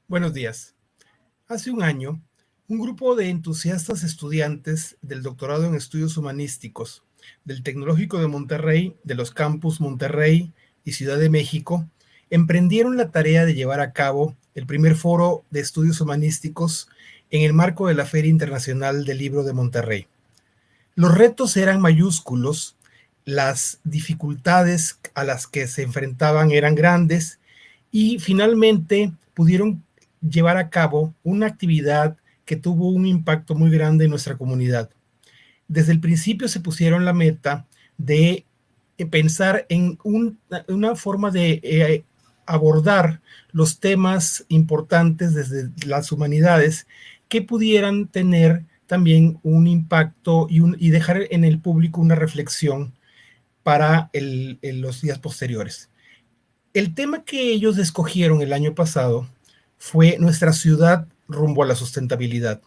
Buenos días. Hace un año, un grupo de entusiastas estudiantes del doctorado en estudios humanísticos del Tecnológico de Monterrey, de los campus Monterrey y Ciudad de México, emprendieron la tarea de llevar a cabo el primer foro de estudios humanísticos en el marco de la Feria Internacional del Libro de Monterrey. Los retos eran mayúsculos, las dificultades a las que se enfrentaban eran grandes y finalmente pudieron llevar a cabo una actividad que tuvo un impacto muy grande en nuestra comunidad. Desde el principio se pusieron la meta de pensar en una forma de abordar los temas importantes desde las humanidades que pudieran tener también un impacto y dejar en el público una reflexión para los días posteriores. El tema que ellos escogieron el año pasado fue nuestra ciudad rumbo a la sustentabilidad.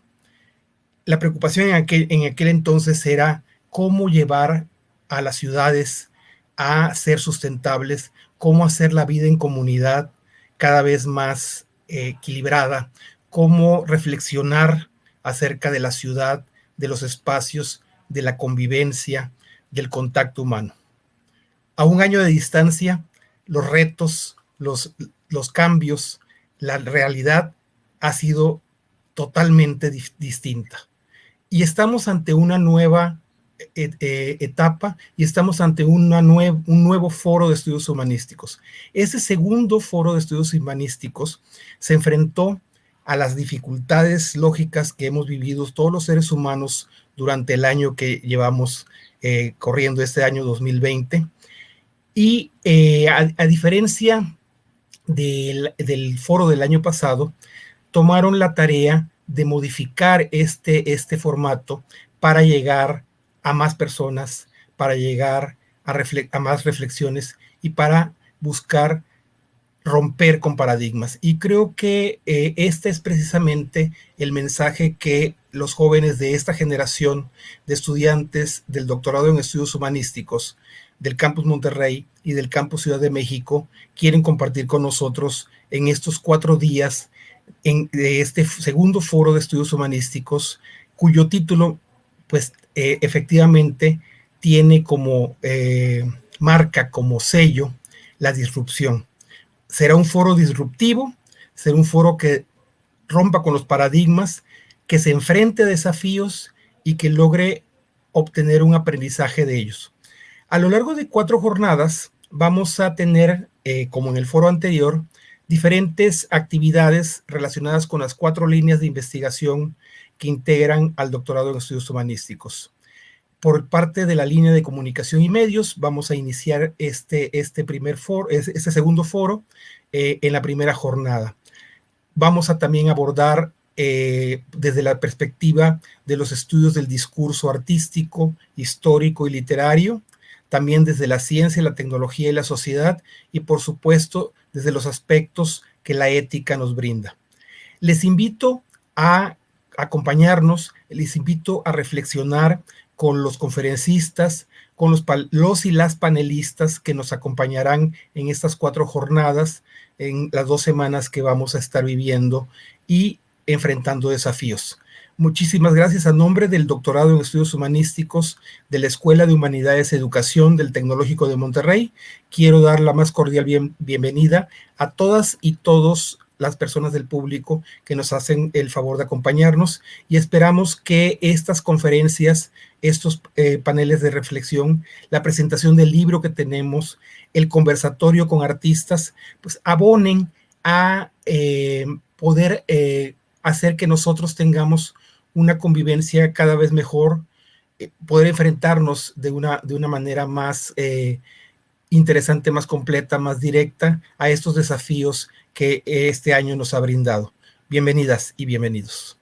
La preocupación en aquel entonces era cómo llevar a las ciudades a ser sustentables, cómo hacer la vida en comunidad cada vez más equilibrada, cómo reflexionar acerca de la ciudad, de los espacios, de la convivencia, del contacto humano. A un año de distancia, los retos, los cambios, la realidad ha sido totalmente distinta. Y estamos ante una nueva etapa y estamos ante un nuevo foro de estudios humanísticos. Ese segundo foro de estudios humanísticos se enfrentó a las dificultades lógicas que hemos vivido todos los seres humanos durante el año que llevamos corriendo, este año 2020. Y a diferencia del foro del año pasado, tomaron la tarea de modificar este formato para llegar a más personas, para llegar a más reflexiones y para buscar romper con paradigmas. Y creo que este es precisamente el mensaje que los jóvenes de esta generación de estudiantes del doctorado en estudios humanísticos del Campus Monterrey y del Campus Ciudad de México quieren compartir con nosotros en estos 4 días de este segundo foro de estudios humanísticos, cuyo título, pues efectivamente tiene como marca, como sello, la disrupción. Será un foro disruptivo, será un foro que rompa con los paradigmas, que se enfrente a desafíos y que logre obtener un aprendizaje de ellos. A lo largo de 4 jornadas vamos a tener, como en el foro anterior, diferentes actividades relacionadas con las 4 líneas de investigación que integran al doctorado en estudios humanísticos. Por parte de la línea de comunicación y medios, vamos a iniciar este segundo foro en la primera jornada. Vamos a también abordar desde la perspectiva de los estudios del discurso artístico, histórico y literario, también desde la ciencia, la tecnología y la sociedad, y por supuesto desde los aspectos que la ética nos brinda. Les invito a acompañarnos, les invito a reflexionar con los conferencistas, con los y las panelistas que nos acompañarán en estas 4 jornadas, en las 2 semanas que vamos a estar viviendo y enfrentando desafíos. Muchísimas gracias. A nombre del doctorado en estudios humanísticos de la Escuela de Humanidades y Educación del Tecnológico de Monterrey, quiero dar la más cordial bienvenida a todas y todos las personas del público que nos hacen el favor de acompañarnos, y esperamos que estas conferencias, estos paneles de reflexión, la presentación del libro que tenemos, el conversatorio con artistas, pues abonen a poder hacer que nosotros tengamos una convivencia cada vez mejor, poder enfrentarnos de una manera más interesante, más completa, más directa a estos desafíos que este año nos ha brindado. Bienvenidas y bienvenidos.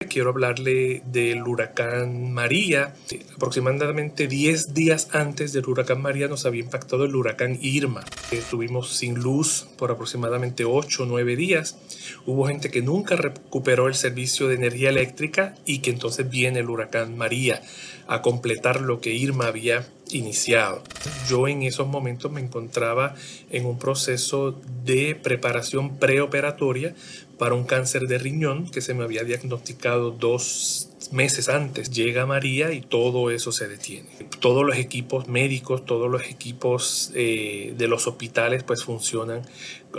Quiero hablarle del huracán María. Aproximadamente 10 días antes del huracán María nos había impactado el huracán Irma. Estuvimos sin luz por aproximadamente 8 o 9 días. Hubo gente que nunca recuperó el servicio de energía eléctrica y que entonces viene el huracán María a completar lo que Irma había iniciado. Yo en esos momentos me encontraba en un proceso de preparación preoperatoria para un cáncer de riñón que se me había diagnosticado 2 meses antes. Llega María y todo eso se detiene. Todos los equipos médicos, todos los equipos de los hospitales pues funcionan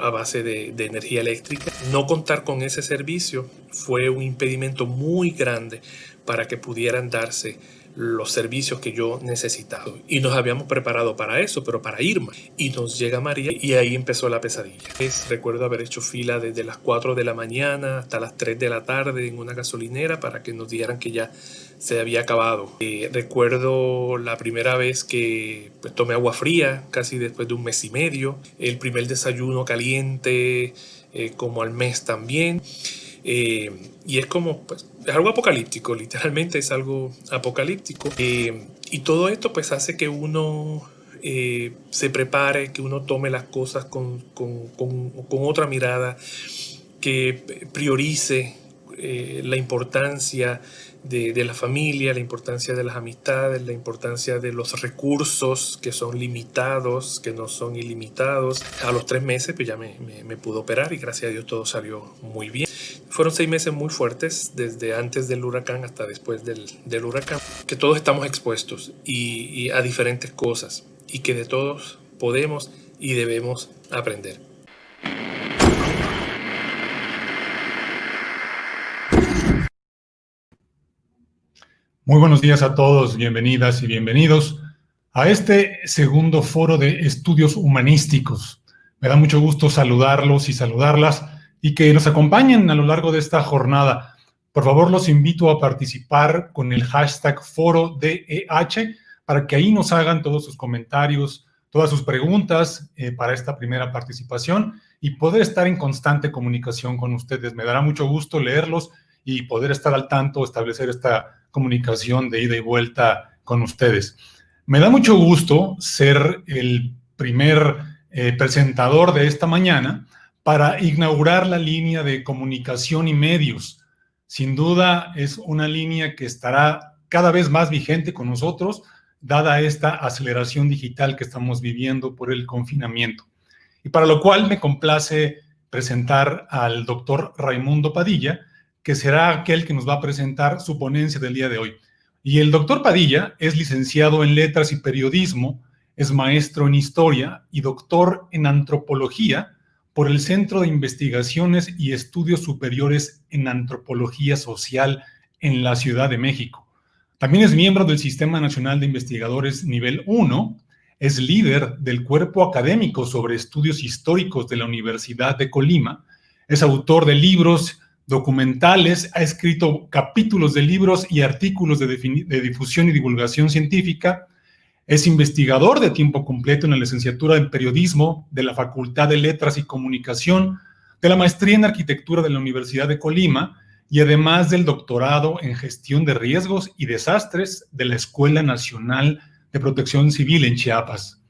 a base de energía eléctrica. No contar con ese servicio fue un impedimento muy grande para que pudieran darse los servicios que yo necesitaba. Y nos habíamos preparado para eso, pero para Irma. Y nos llega María y ahí empezó la pesadilla. Recuerdo haber hecho fila desde las 4 de la mañana hasta las 3 de la tarde en una gasolinera para que nos dijeran que ya se había acabado. Recuerdo la primera vez que pues, tomé agua fría, casi después de un mes y medio. El primer desayuno caliente, como al mes también. Y es como, pues, es algo apocalíptico, literalmente es algo apocalíptico. Y todo esto pues hace que uno se prepare, que uno tome las cosas con otra mirada, que priorice la importancia de la familia, la importancia de las amistades, la importancia de los recursos que son limitados, que no son ilimitados. A los 3 meses pues ya me pudo operar y gracias a Dios todo salió muy bien. Fueron 6 meses muy fuertes, desde antes del huracán hasta después del huracán, que todos estamos expuestos y a diferentes cosas y que de todos podemos y debemos aprender. Muy buenos días a todos, bienvenidas y bienvenidos a este segundo foro de estudios humanísticos. Me da mucho gusto saludarlos y saludarlas y que nos acompañen a lo largo de esta jornada. Por favor, los invito a participar con el hashtag ForoDEH para que ahí nos hagan todos sus comentarios, todas sus preguntas para esta primera participación y poder estar en constante comunicación con ustedes. Me dará mucho gusto leerlos y poder estar al tanto, establecer esta comunicación de ida y vuelta con ustedes. Me da mucho gusto ser el primer presentador de esta mañana para inaugurar la línea de comunicación y medios. Sin duda es una línea que estará cada vez más vigente con nosotros, dada esta aceleración digital que estamos viviendo por el confinamiento. Y para lo cual me complace presentar al doctor Raimundo Padilla, que será aquel que nos va a presentar su ponencia del día de hoy. Y el doctor Padilla es licenciado en Letras y Periodismo, es maestro en Historia y doctor en Antropología por el Centro de Investigaciones y Estudios Superiores en Antropología Social en la Ciudad de México. También es miembro del Sistema Nacional de Investigadores Nivel 1, es líder del Cuerpo Académico sobre Estudios Históricos de la Universidad de Colima, es autor de libros, documentales, ha escrito capítulos de libros y artículos de difusión y divulgación científica, es investigador de tiempo completo en la licenciatura en Periodismo de la Facultad de Letras y Comunicación, de la maestría en Arquitectura de la Universidad de Colima y además del doctorado en Gestión de Riesgos y Desastres de la Escuela Nacional de Protección Civil en Chiapas.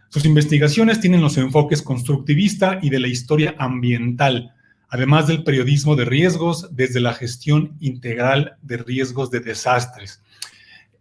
Sus investigaciones tienen los enfoques constructivista y de la historia ambiental, además del periodismo de riesgos desde la gestión integral de riesgos de desastres.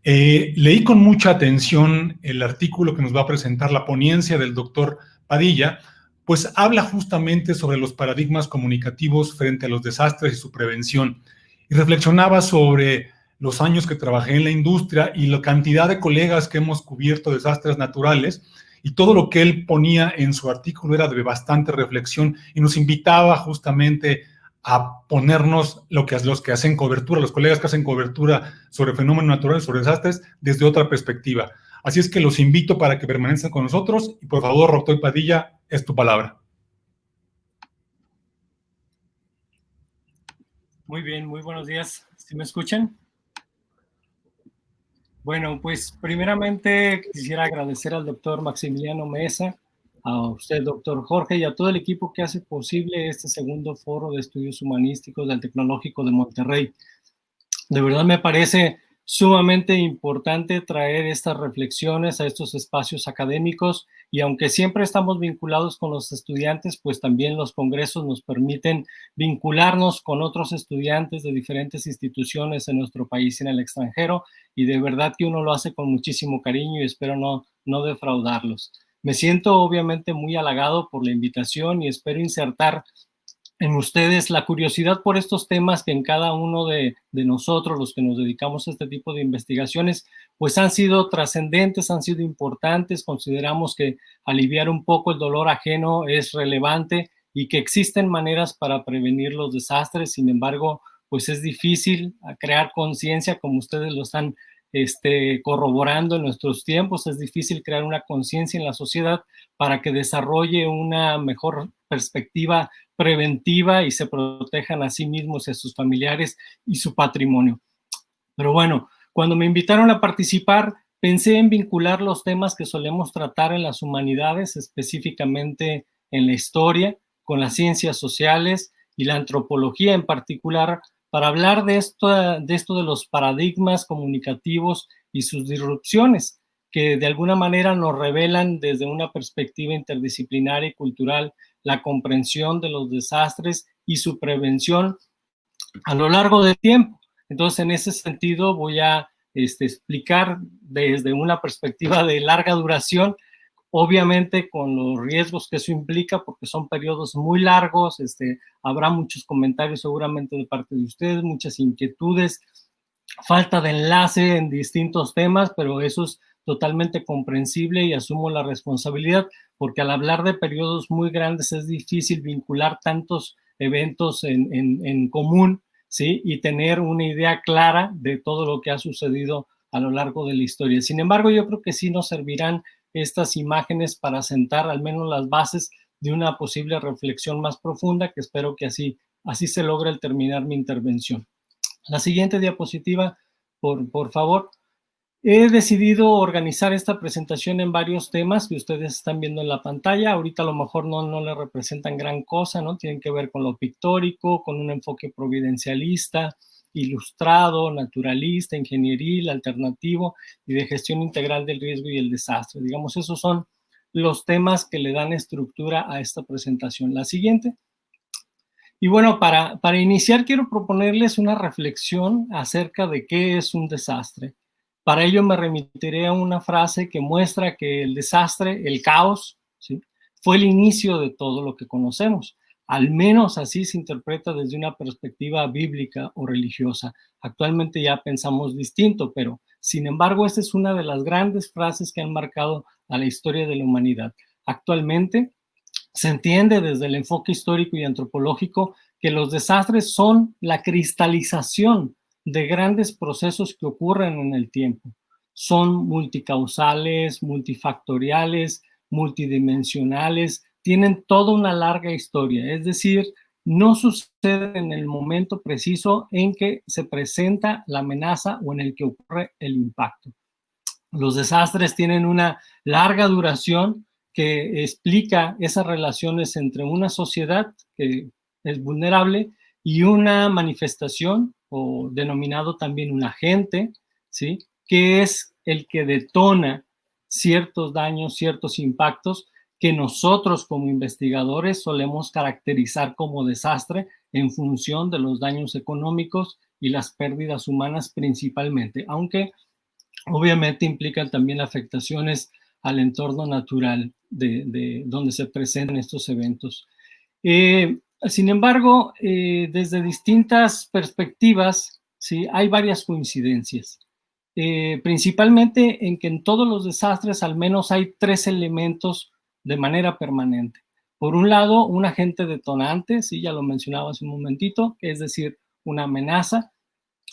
Leí con mucha atención el artículo que nos va a presentar la ponencia del doctor Padilla, pues habla justamente sobre los paradigmas comunicativos frente a los desastres y su prevención. Y reflexionaba sobre los años que trabajé en la industria y la cantidad de colegas que hemos cubierto desastres naturales, y todo lo que él ponía en su artículo era de bastante reflexión y nos invitaba justamente a ponernos los que hacen cobertura, los colegas que hacen cobertura sobre fenómenos naturales, sobre desastres, desde otra perspectiva. Así es que los invito para que permanezcan con nosotros y por favor, doctor Padilla, es tu palabra. Muy bien, muy buenos días. ¿Sí me escuchan? Bueno, pues primeramente quisiera agradecer al doctor Maximiliano Mesa, a usted, doctor Jorge, y a todo el equipo que hace posible este segundo foro de estudios humanísticos del Tecnológico de Monterrey. De verdad me parece sumamente importante traer estas reflexiones a estos espacios académicos y aunque siempre estamos vinculados con los estudiantes, pues también los congresos nos permiten vincularnos con otros estudiantes de diferentes instituciones en nuestro país y en el extranjero y de verdad que uno lo hace con muchísimo cariño y espero no defraudarlos. Me siento obviamente muy halagado por la invitación y espero insertar en ustedes la curiosidad por estos temas que en cada uno de nosotros, los que nos dedicamos a este tipo de investigaciones, pues han sido trascendentes, han sido importantes. Consideramos que aliviar un poco el dolor ajeno es relevante y que existen maneras para prevenir los desastres. Sin embargo, pues es difícil crear conciencia, como ustedes lo están corroborando en nuestros tiempos. Es difícil crear una conciencia en la sociedad para que desarrolle una mejor perspectiva preventiva y se protejan a sí mismos y a sus familiares y su patrimonio. Pero bueno, cuando me invitaron a participar, pensé en vincular los temas que solemos tratar en las humanidades, específicamente en la historia, con las ciencias sociales y la antropología en particular, para hablar de esto de los paradigmas comunicativos y sus disrupciones, que de alguna manera nos revelan desde una perspectiva interdisciplinaria y cultural la comprensión de los desastres y su prevención a lo largo del tiempo. Entonces, en ese sentido, voy a explicar desde una perspectiva de larga duración, obviamente con los riesgos que eso implica, porque son periodos muy largos, habrá muchos comentarios seguramente de parte de ustedes, muchas inquietudes, falta de enlace en distintos temas, pero eso es totalmente comprensible y asumo la responsabilidad, porque al hablar de periodos muy grandes es difícil vincular tantos eventos en común, ¿sí? Y tener una idea clara de todo lo que ha sucedido a lo largo de la historia. Sin embargo, yo creo que sí nos servirán estas imágenes para sentar al menos las bases de una posible reflexión más profunda, que espero que así se logre al terminar mi intervención. La siguiente diapositiva, por favor. He decidido organizar esta presentación en varios temas que ustedes están viendo en la pantalla. Ahorita a lo mejor no le representan gran cosa, ¿no? Tienen que ver con lo pictórico, con un enfoque providencialista, ilustrado, naturalista, ingenieril, alternativo y de gestión integral del riesgo y el desastre. Digamos, esos son los temas que le dan estructura a esta presentación. La siguiente. Y bueno, para iniciar quiero proponerles una reflexión acerca de qué es un desastre. Para ello me remitiré a una frase que muestra que el desastre, el caos, ¿sí?, fue el inicio de todo lo que conocemos. Al menos así se interpreta desde una perspectiva bíblica o religiosa. Actualmente ya pensamos distinto, pero sin embargo esta es una de las grandes frases que han marcado a la historia de la humanidad. Actualmente se entiende desde el enfoque histórico y antropológico que los desastres son la cristalización de grandes procesos que ocurren en el tiempo. Son multicausales, multifactoriales, multidimensionales, tienen toda una larga historia, es decir, no sucede en el momento preciso en que se presenta la amenaza o en el que ocurre el impacto. Los desastres tienen una larga duración que explica esas relaciones entre una sociedad que es vulnerable y una manifestación, o denominado también un agente, ¿sí?, que es el que detona ciertos daños, ciertos impactos que nosotros como investigadores solemos caracterizar como desastre en función de los daños económicos y las pérdidas humanas principalmente, aunque obviamente implican también afectaciones al entorno natural de donde se presentan estos eventos. Sin embargo, desde distintas perspectivas, ¿sí?, hay varias coincidencias, principalmente en que en todos los desastres al menos hay tres elementos de manera permanente. Por un lado, un agente detonante, sí, ya lo mencionaba hace un momentito, es decir, una amenaza,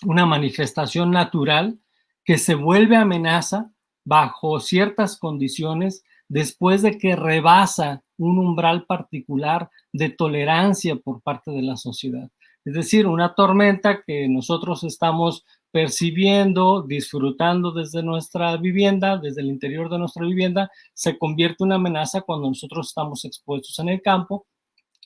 una manifestación natural que se vuelve amenaza bajo ciertas condiciones después de que rebasa un umbral particular de tolerancia por parte de la sociedad. Es decir, una tormenta que nosotros estamos percibiendo, disfrutando desde nuestra vivienda, desde el interior de nuestra vivienda, se convierte en una amenaza cuando nosotros estamos expuestos en el campo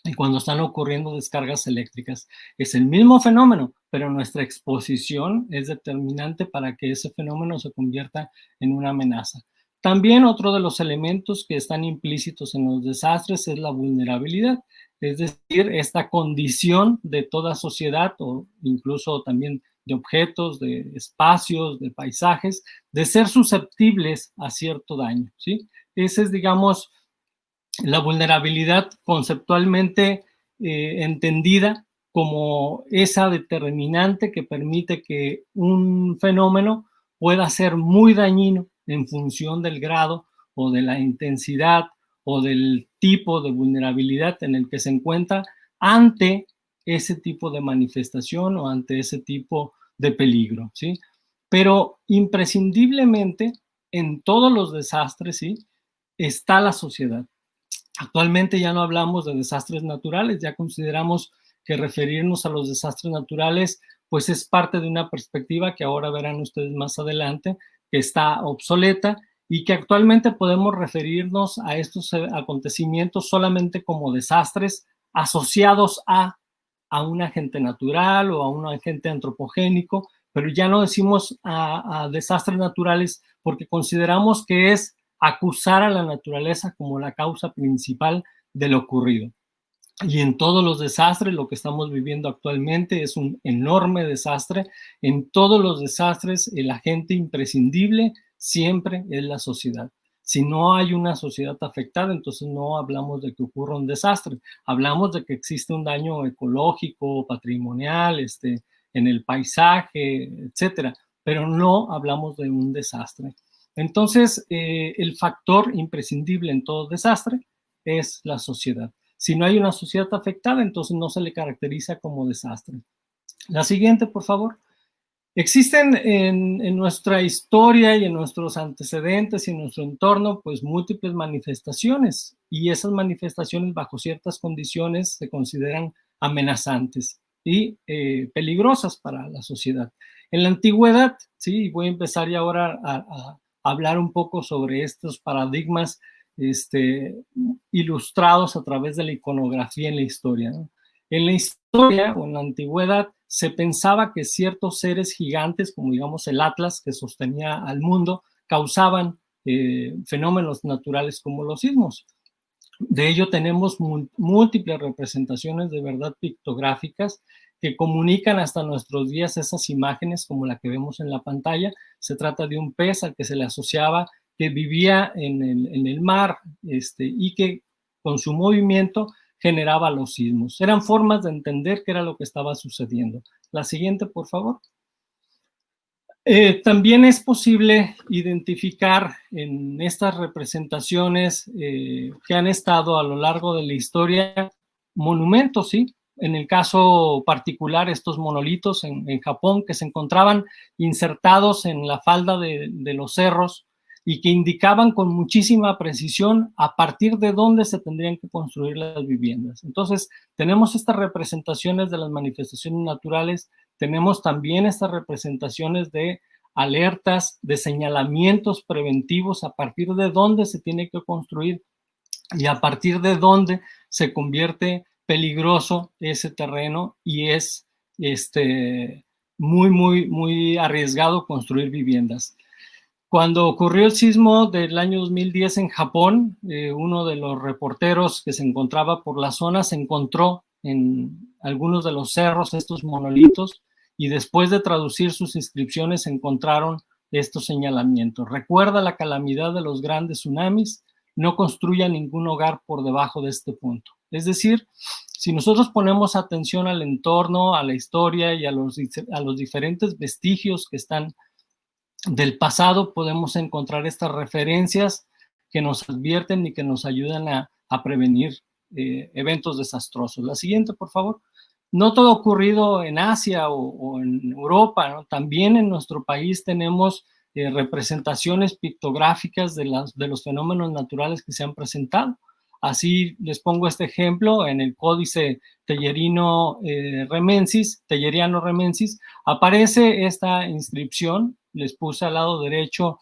y cuando están ocurriendo descargas eléctricas. Es el mismo fenómeno, pero nuestra exposición es determinante para que ese fenómeno se convierta en una amenaza. También otro de los elementos que están implícitos en los desastres es la vulnerabilidad, es decir, esta condición de toda sociedad o incluso también de objetos, de espacios, de paisajes, de ser susceptibles a cierto daño, ¿sí? Ese es, digamos, la vulnerabilidad conceptualmente entendida como esa determinante que permite que un fenómeno pueda ser muy dañino en función del grado o de la intensidad o del tipo de vulnerabilidad en el que se encuentra ante ese tipo de manifestación o ante ese tipo de peligro, ¿sí? Pero imprescindiblemente en todos los desastres, ¿sí?, está la sociedad. Actualmente ya no hablamos de desastres naturales, ya consideramos que referirnos a los desastres naturales pues es parte de una perspectiva que ahora verán ustedes más adelante, que está obsoleta y que actualmente podemos referirnos a estos acontecimientos solamente como desastres asociados a un agente natural o a un agente antropogénico, pero ya no decimos a desastres naturales porque consideramos que es acusar a la naturaleza como la causa principal de lo ocurrido. Y en todos los desastres, lo que estamos viviendo actualmente es un enorme desastre. En todos los desastres, el agente imprescindible siempre es la sociedad. Si no hay una sociedad afectada, entonces no hablamos de que ocurra un desastre. Hablamos de que existe un daño ecológico, patrimonial, en el paisaje, etcétera, pero no hablamos de un desastre. Entonces, el factor imprescindible en todo desastre es la sociedad. Si no hay una sociedad afectada, entonces no se le caracteriza como desastre. La siguiente, por favor. Existen en nuestra historia y en nuestros antecedentes y en nuestro entorno, pues múltiples manifestaciones, y esas manifestaciones bajo ciertas condiciones se consideran amenazantes y peligrosas para la sociedad. En la antigüedad, sí, voy a empezar ya ahora a hablar un poco sobre estos paradigmas ilustrados a través de la iconografía en la historia, ¿no? En la historia o en la antigüedad se pensaba que ciertos seres gigantes, como digamos el Atlas que sostenía al mundo, causaban fenómenos naturales como los sismos. De ello tenemos múltiples representaciones de verdad pictográficas que comunican hasta nuestros días esas imágenes como la que vemos en la pantalla. Se trata de un pez al que se le asociaba que vivía en el mar y que con su movimiento generaba los sismos. Eran formas de entender qué era lo que estaba sucediendo. La siguiente, por favor. También es posible identificar en estas representaciones que han estado a lo largo de la historia monumentos, ¿sí? En el caso particular, estos monolitos en Japón que se encontraban insertados en la falda de los cerros y que indicaban con muchísima precisión a partir de dónde se tendrían que construir las viviendas. Entonces, tenemos estas representaciones de las manifestaciones naturales, tenemos también estas representaciones de alertas, de señalamientos preventivos a partir de dónde se tiene que construir y a partir de dónde se convierte peligroso ese terreno y es muy arriesgado construir viviendas. Cuando ocurrió el sismo del año 2010 en Japón, uno de los reporteros que se encontraba por la zona se encontró en algunos de los cerros estos monolitos y después de traducir sus inscripciones encontraron estos señalamientos. Recuerda la calamidad de los grandes tsunamis, no construya ningún hogar por debajo de este punto. Es decir, si nosotros ponemos atención al entorno, a la historia y a los diferentes vestigios que están del pasado, podemos encontrar estas referencias que nos advierten y que nos ayudan a prevenir eventos desastrosos. La siguiente, por favor. No todo ha ocurrido en Asia o en Europa, ¿no? También en nuestro país tenemos representaciones pictográficas de los fenómenos naturales que se han presentado. Así les pongo este ejemplo en el Códice Telleriano-Remensis, aparece esta inscripción. Les puse al lado derecho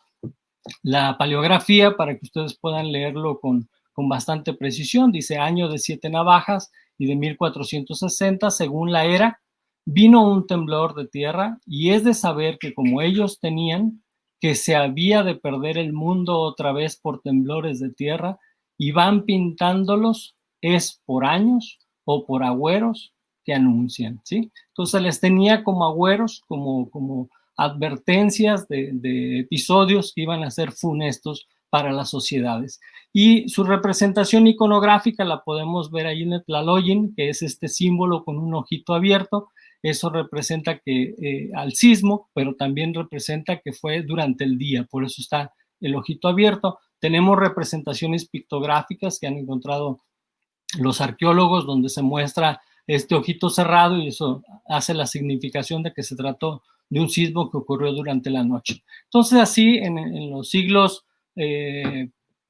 la paleografía para que ustedes puedan leerlo con bastante precisión. Dice año de 7 navajas y de 1460, según la era, vino un temblor de tierra, y es de saber que como ellos tenían que se había de perder el mundo otra vez por temblores de tierra, y van pintándolos es por años o por agüeros que anuncian, ¿sí? Entonces les tenía como agüeros, como advertencias de episodios que iban a ser funestos para las sociedades. Y su representación iconográfica la podemos ver ahí en el Tlaloyin, que es este símbolo con un ojito abierto. Eso representa que al sismo, pero también representa que fue durante el día, por eso está el ojito abierto. Tenemos representaciones pictográficas que han encontrado los arqueólogos, donde se muestra este ojito cerrado, y eso hace la significación de que se trató de un sismo que ocurrió durante la noche. Entonces, así en los siglos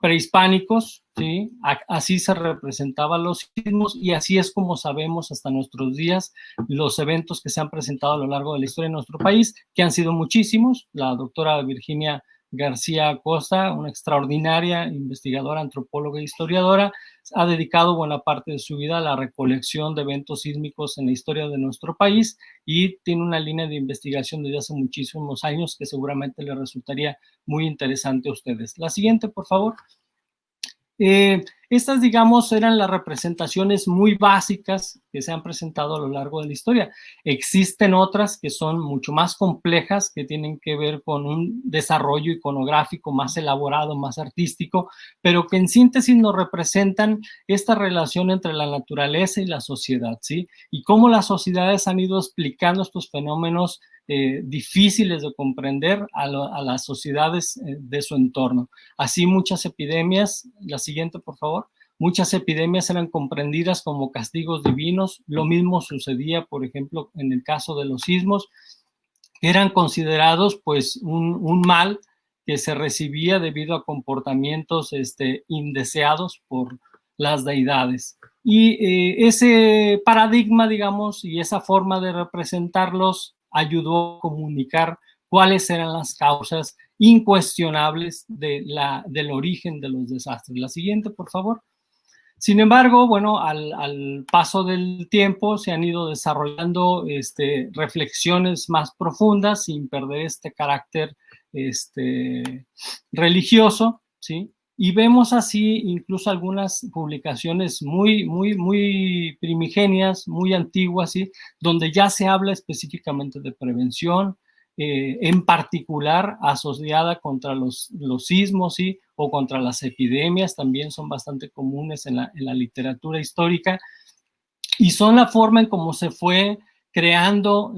prehispánicos, ¿sí? Así se representaban los sismos, y así es como sabemos hasta nuestros días los eventos que se han presentado a lo largo de la historia de nuestro país, que han sido muchísimos. La doctora Virginia García Acosta, una extraordinaria investigadora, antropóloga e historiadora, ha dedicado buena parte de su vida a la recolección de eventos sísmicos en la historia de nuestro país, y tiene una línea de investigación desde hace muchísimos años que seguramente le resultaría muy interesante a ustedes. La siguiente, por favor. Estas, digamos, eran las representaciones muy básicas que se han presentado a lo largo de la historia. Existen otras que son mucho más complejas, que tienen que ver con un desarrollo iconográfico más elaborado, más artístico, pero que en síntesis nos representan esta relación entre la naturaleza y la sociedad, ¿sí? Y cómo las sociedades han ido explicando estos fenómenos difíciles de comprender a las sociedades de su entorno. Así muchas epidemias, la siguiente por favor, muchas epidemias eran comprendidas como castigos divinos. Lo mismo sucedía, por ejemplo, en el caso de los sismos, que eran considerados pues un mal que se recibía debido a comportamientos indeseados por las deidades. Y ese paradigma, digamos, y esa forma de representarlos ayudó a comunicar cuáles eran las causas incuestionables del origen de los desastres. La siguiente, por favor. Sin embargo, bueno, al paso del tiempo se han ido desarrollando reflexiones más profundas sin perder este carácter religioso, ¿sí? Y vemos así incluso algunas publicaciones muy primigenias, muy antiguas, ¿sí? Donde ya se habla específicamente de prevención, en particular asociada contra los sismos, ¿sí? O contra las epidemias, también son bastante comunes en la literatura histórica, y son la forma en cómo se fue creando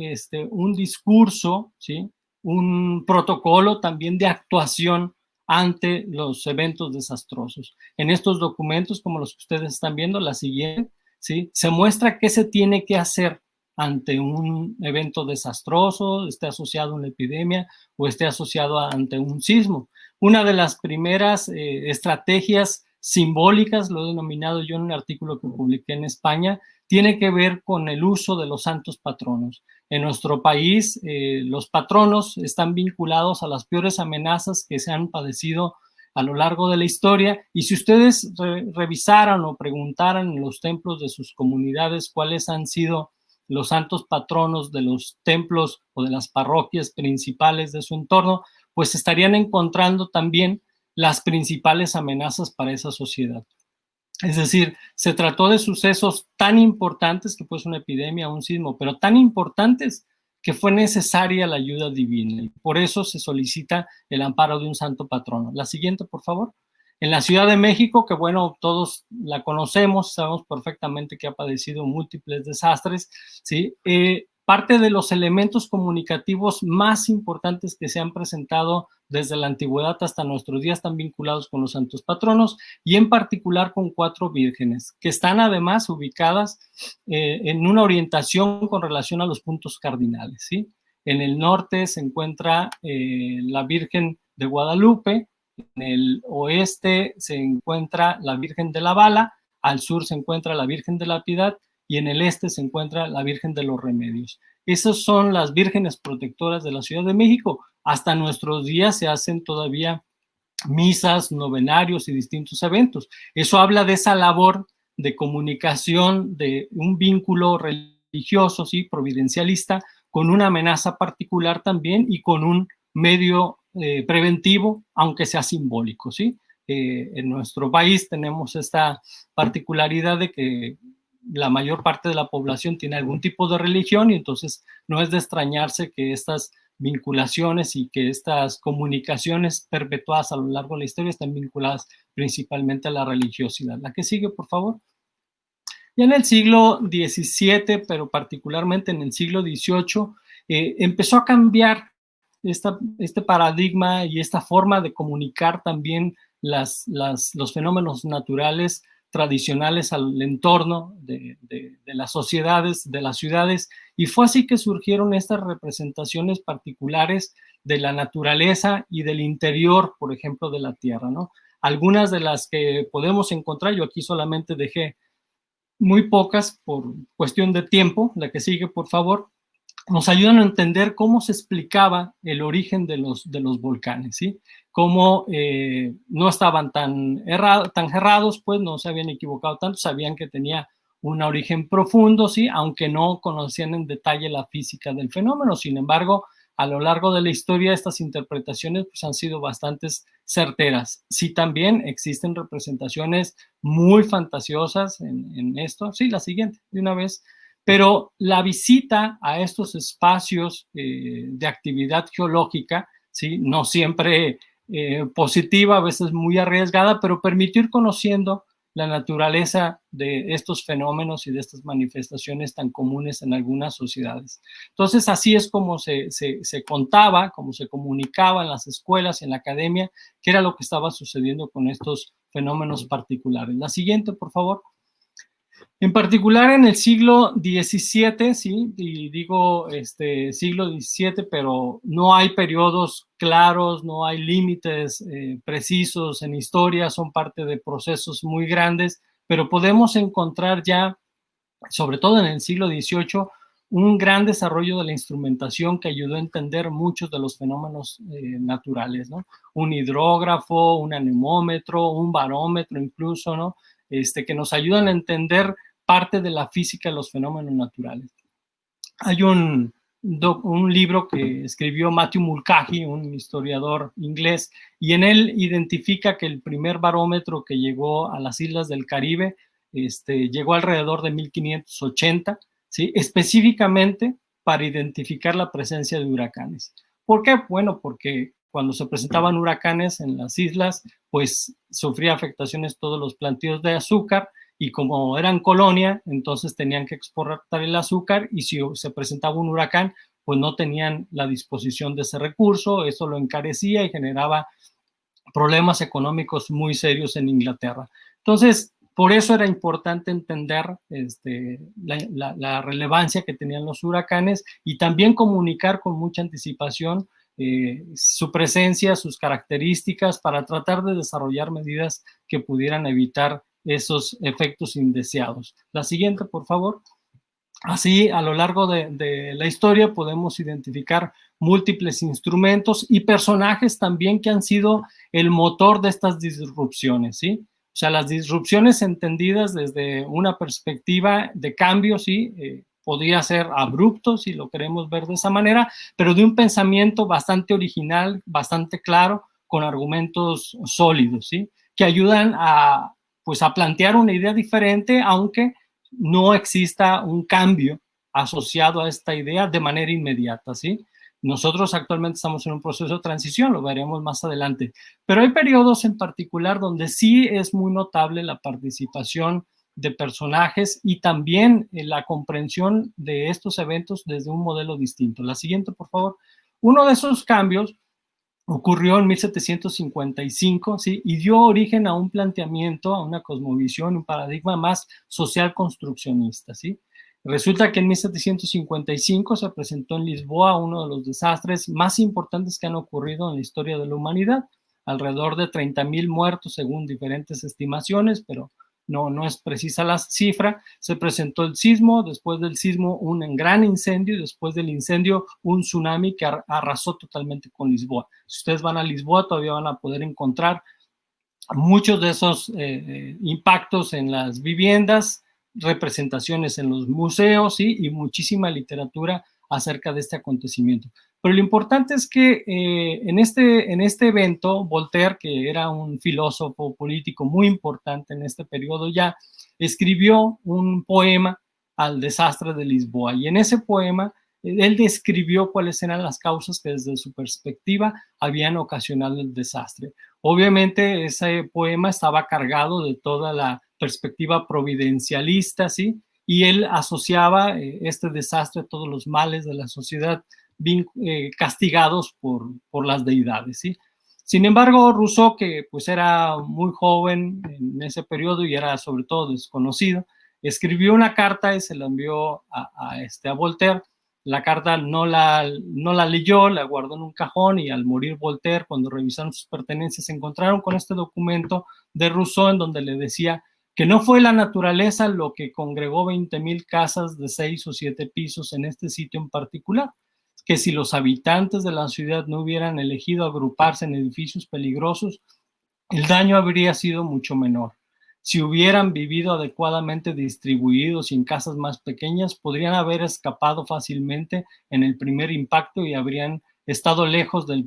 un discurso, ¿sí? Un protocolo también de actuación ante los eventos desastrosos. En estos documentos, como los que ustedes están viendo, la siguiente, ¿sí? Se muestra qué se tiene que hacer ante un evento desastroso, esté asociado a una epidemia o esté asociado ante un sismo. Una de las primeras estrategias simbólicas, lo he denominado yo en un artículo que publiqué en España, tiene que ver con el uso de los santos patronos. En nuestro país, los patronos están vinculados a las peores amenazas que se han padecido a lo largo de la historia, y si ustedes revisaran o preguntaran en los templos de sus comunidades cuáles han sido los santos patronos de los templos o de las parroquias principales de su entorno, pues estarían encontrando también las principales amenazas para esa sociedad. Es decir, se trató de sucesos tan importantes, que puede ser una epidemia o un sismo, pero tan importantes que fue necesaria la ayuda divina. Y por eso se solicita el amparo de un santo patrono. La siguiente, por favor. En la Ciudad de México, que bueno, todos la conocemos, sabemos perfectamente que ha padecido múltiples desastres, ¿sí? Parte de los elementos comunicativos más importantes que se han presentado desde la antigüedad hasta nuestros días están vinculados con los santos patronos, y en particular con 4 vírgenes, que están además ubicadas en una orientación con relación a los puntos cardinales, ¿sí? En el norte se encuentra la Virgen de Guadalupe, en el oeste se encuentra la Virgen de la Bala, al sur se encuentra la Virgen de la Piedad, y en el este se encuentra la Virgen de los Remedios. Esas son las vírgenes protectoras de la Ciudad de México. Hasta nuestros días se hacen todavía misas, novenarios y distintos eventos. Eso habla de esa labor de comunicación de un vínculo religioso, ¿sí? Providencialista, con una amenaza particular también y con un medio preventivo, aunque sea simbólico, ¿sí? En nuestro país tenemos esta particularidad de que la mayor parte de la población tiene algún tipo de religión y entonces no es de extrañarse que estas vinculaciones y que estas comunicaciones perpetuadas a lo largo de la historia están vinculadas principalmente a la religiosidad. La que sigue, por favor. Ya en el siglo XVII, pero particularmente en el siglo XVIII, empezó a cambiar este paradigma y esta forma de comunicar también los fenómenos naturales tradicionales al entorno de las sociedades, de las ciudades, y fue así que surgieron estas representaciones particulares de la naturaleza y del interior, por ejemplo, de la Tierra, ¿no? Algunas de las que podemos encontrar, yo aquí solamente dejé muy pocas por cuestión de tiempo, la que sigue, por favor, nos ayudan a entender cómo se explicaba el origen de los volcanes, ¿sí? Cómo no estaban tan errados, pues no se habían equivocado tanto, sabían que tenía un origen profundo, ¿sí? Aunque no conocían en detalle la física del fenómeno. Sin embargo, a lo largo de la historia, estas interpretaciones pues, han sido bastante certeras. Sí, también existen representaciones muy fantasiosas en esto. Sí, la siguiente, de una vez. Pero la visita a estos espacios de actividad geológica, ¿sí? No siempre positiva, a veces muy arriesgada, pero permitir conociendo la naturaleza de estos fenómenos y de estas manifestaciones tan comunes en algunas sociedades. Entonces, así es como se contaba, como se comunicaba en las escuelas, en la academia, qué era lo que estaba sucediendo con estos fenómenos particulares. La siguiente, por favor. En particular en el siglo XVII, sí, y digo siglo XVII, pero no hay periodos claros, no hay límites precisos en historia, son parte de procesos muy grandes, pero podemos encontrar ya, sobre todo en el siglo XVIII, un gran desarrollo de la instrumentación que ayudó a entender muchos de los fenómenos naturales, ¿no? Un hidrógrafo, un anemómetro, un barómetro incluso, ¿no? Que nos ayudan a entender parte de la física de los fenómenos naturales. Hay un libro que escribió Matthew Mulcahy, un historiador inglés, y en él identifica que el primer barómetro que llegó a las islas del Caribe llegó alrededor de 1580, ¿sí? Específicamente para identificar la presencia de huracanes. ¿Por qué? Bueno, porque cuando se presentaban huracanes en las islas, pues sufría afectaciones todos los plantíos de azúcar, y como eran colonia, entonces tenían que exportar el azúcar y si se presentaba un huracán, pues no tenían la disposición de ese recurso, eso lo encarecía y generaba problemas económicos muy serios en Inglaterra. Entonces, por eso era importante entender la relevancia que tenían los huracanes y también comunicar con mucha anticipación su presencia, sus características, para tratar de desarrollar medidas que pudieran evitar esos efectos indeseados. La siguiente, por favor. Así, a lo largo de la historia podemos identificar múltiples instrumentos y personajes también que han sido el motor de estas disrupciones, ¿sí? O sea, las disrupciones entendidas desde una perspectiva de cambio, ¿sí? Podría ser abrupto, si lo queremos ver de esa manera, pero de un pensamiento bastante original, bastante claro, con argumentos sólidos, ¿sí? Que ayudan a plantear una idea diferente, aunque no exista un cambio asociado a esta idea de manera inmediata, ¿sí? Nosotros actualmente estamos en un proceso de transición, lo veremos más adelante, pero hay periodos en particular donde sí es muy notable la participación de personajes y también la comprensión de estos eventos desde un modelo distinto. La siguiente, por favor. Uno de esos cambios ocurrió en 1755, ¿sí? Y dio origen a un planteamiento, a una cosmovisión, un paradigma más social construccionista, ¿sí? Resulta que en 1755 se presentó en Lisboa uno de los desastres más importantes que han ocurrido en la historia de la humanidad, alrededor de 30,000 muertos según diferentes estimaciones, pero no es precisa la cifra. Se presentó el sismo, después del sismo un gran incendio y después del incendio un tsunami que arrasó totalmente con Lisboa. Si ustedes van a Lisboa todavía van a poder encontrar muchos de esos impactos en las viviendas, representaciones en los museos, ¿sí? Y muchísima literatura acerca de este acontecimiento. Pero lo importante es que en este evento, Voltaire, que era un filósofo político muy importante en este periodo ya, escribió un poema al desastre de Lisboa. Y en ese poema, él describió cuáles eran las causas que desde su perspectiva habían ocasionado el desastre. Obviamente ese poema estaba cargado de toda la perspectiva providencialista, ¿sí? Y él asociaba este desastre a todos los males de la sociedad castigados por las deidades, ¿sí? Sin embargo, Rousseau, que pues era muy joven en ese periodo y era sobre todo desconocido, escribió una carta y se la envió a Voltaire. La carta no la leyó, la guardó en un cajón y al morir Voltaire, cuando revisaron sus pertenencias, se encontraron con este documento de Rousseau en donde le decía que no fue la naturaleza lo que congregó 20,000 casas de 6 o 7 pisos en este sitio en particular, que si los habitantes de la ciudad no hubieran elegido agruparse en edificios peligrosos, el daño habría sido mucho menor. Si hubieran vivido adecuadamente distribuidos y en casas más pequeñas, podrían haber escapado fácilmente en el primer impacto y habrían estado lejos del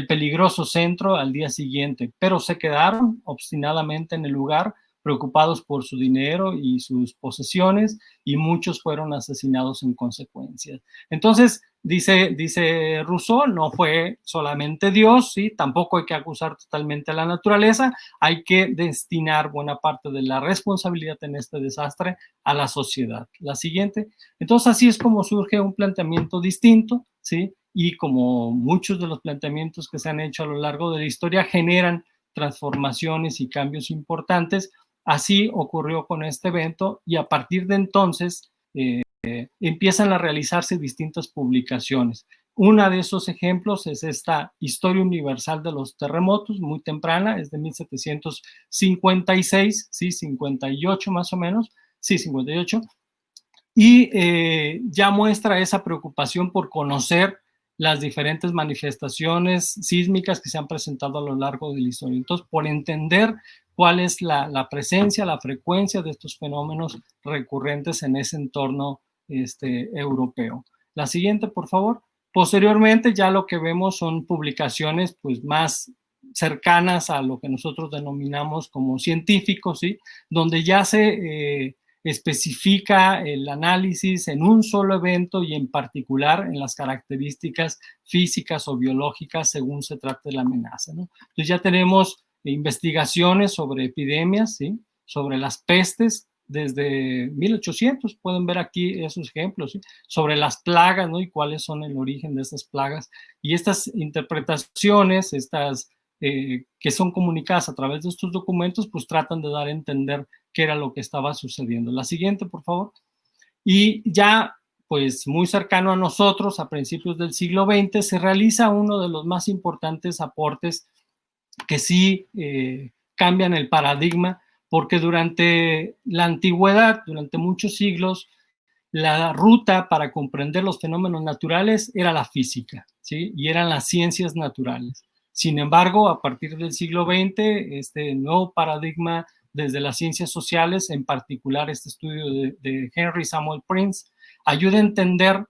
peligroso centro al día siguiente, pero se quedaron obstinadamente en el lugar, preocupados por su dinero y sus posesiones, y muchos fueron asesinados en consecuencia. Entonces, dice Rousseau, no fue solamente Dios, ¿sí? Tampoco hay que acusar totalmente a la naturaleza, hay que destinar buena parte de la responsabilidad en este desastre a la sociedad. La siguiente. Entonces, así es como surge un planteamiento distinto, ¿sí? Y como muchos de los planteamientos que se han hecho a lo largo de la historia generan transformaciones y cambios importantes, así ocurrió con este evento y a partir de entonces empiezan a realizarse distintas publicaciones. Una de esos ejemplos es esta Historia Universal de los Terremotos, muy temprana, es de 1756, ¿sí? 58 más o menos, sí, 58, y ya muestra esa preocupación por conocer las diferentes manifestaciones sísmicas que se han presentado a lo largo de la historia. Entonces, por entender cuál es la presencia, la frecuencia de estos fenómenos recurrentes en ese entorno europeo. La siguiente, por favor. Posteriormente, ya lo que vemos son publicaciones pues, más cercanas a lo que nosotros denominamos como científicos, ¿sí? Donde ya se especifica el análisis en un solo evento y en particular en las características físicas o biológicas según se trate de la amenaza, ¿no? Entonces ya tenemos investigaciones sobre epidemias, ¿sí? Sobre las pestes desde 1800, pueden ver aquí esos ejemplos, ¿sí? Sobre las plagas, ¿no? Y cuáles son el origen de estas plagas. Y estas interpretaciones, que son comunicadas a través de estos documentos, pues tratan de dar a entender qué era lo que estaba sucediendo. La siguiente, por favor. Y ya, pues muy cercano a nosotros, a principios del siglo XX, se realiza uno de los más importantes aportes que sí cambian el paradigma, porque durante la antigüedad, durante muchos siglos, la ruta para comprender los fenómenos naturales era la física, ¿sí? Y eran las ciencias naturales. Sin embargo, a partir del siglo XX, este nuevo paradigma desde las ciencias sociales, en particular este estudio de Henry Samuel Prince, ayuda a entender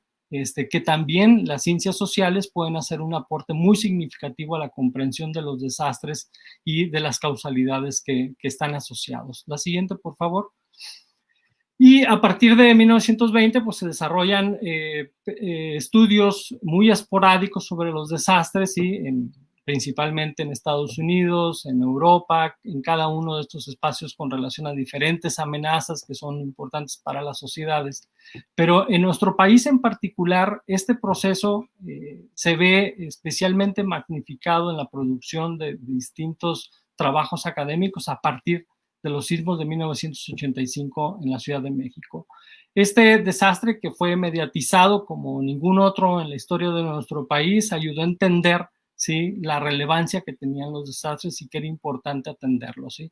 que también las ciencias sociales pueden hacer un aporte muy significativo a la comprensión de los desastres y de las causalidades que están asociados. La siguiente, por favor. Y a partir de 1920, pues se desarrollan estudios muy esporádicos sobre los desastres, ¿sí? Principalmente en Estados Unidos, en Europa, en cada uno de estos espacios con relación a diferentes amenazas que son importantes para las sociedades. Pero en nuestro país en particular, este proceso se ve especialmente magnificado en la producción de distintos trabajos académicos a partir de los sismos de 1985 en la Ciudad de México. Este desastre, que fue mediatizado como ningún otro en la historia de nuestro país, ayudó a entender, ¿sí?, la relevancia que tenían los desastres y que era importante atenderlos, ¿sí?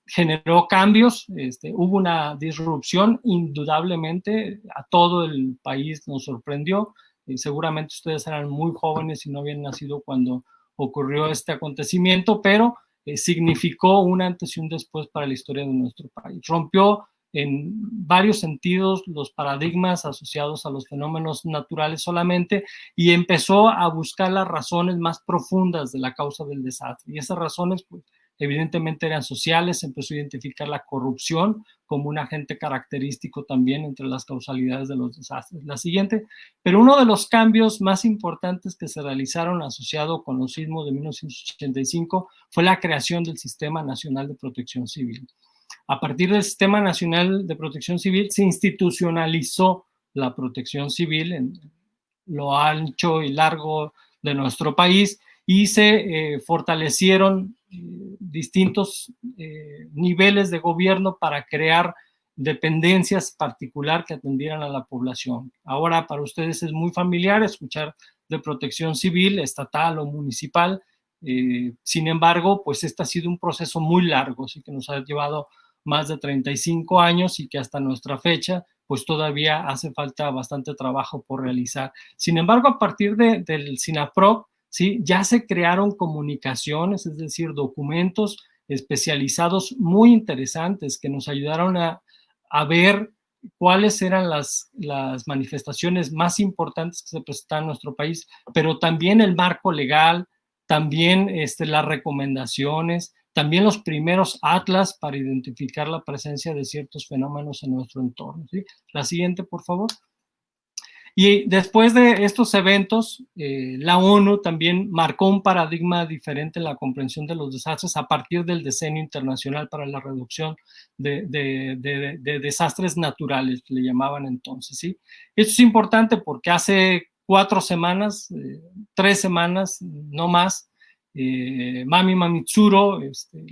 Generó cambios, hubo una disrupción, indudablemente, a todo el país nos sorprendió. Seguramente ustedes eran muy jóvenes y no habían nacido cuando ocurrió este acontecimiento, pero significó un antes y un después para la historia de nuestro país. Rompió en varios sentidos los paradigmas asociados a los fenómenos naturales solamente y empezó a buscar las razones más profundas de la causa del desastre. Y esas razones, pues, evidentemente eran sociales. Empezó a identificar la corrupción como un agente característico también entre las causalidades de los desastres. La siguiente, pero uno de los cambios más importantes que se realizaron asociado con los sismos de 1985 fue la creación del Sistema Nacional de Protección Civil. A partir del Sistema Nacional de Protección Civil se institucionalizó la protección civil en lo ancho y largo de nuestro país y se fortalecieron distintos niveles de gobierno para crear dependencias particular que atendieran a la población. Ahora para ustedes es muy familiar escuchar de protección civil, estatal o municipal. Sin embargo, pues este ha sido un proceso muy largo, así que nos ha llevado más de 35 años y que hasta nuestra fecha, pues todavía hace falta bastante trabajo por realizar. Sin embargo, a partir del SINAPROC, ¿sí? Ya se crearon comunicaciones, es decir, documentos especializados muy interesantes que nos ayudaron a ver cuáles eran las manifestaciones más importantes que se presentaban en nuestro país, pero también el marco legal, también las recomendaciones, también los primeros atlas para identificar la presencia de ciertos fenómenos en nuestro entorno, ¿sí? La siguiente, por favor. Y después de estos eventos, la ONU también marcó un paradigma diferente en la comprensión de los desastres a partir del Decenio Internacional para la Reducción de Desastres Naturales, le llamaban entonces, ¿sí? Esto es importante porque hace 4 semanas, 3 semanas, no más, Mami Mamitsuro,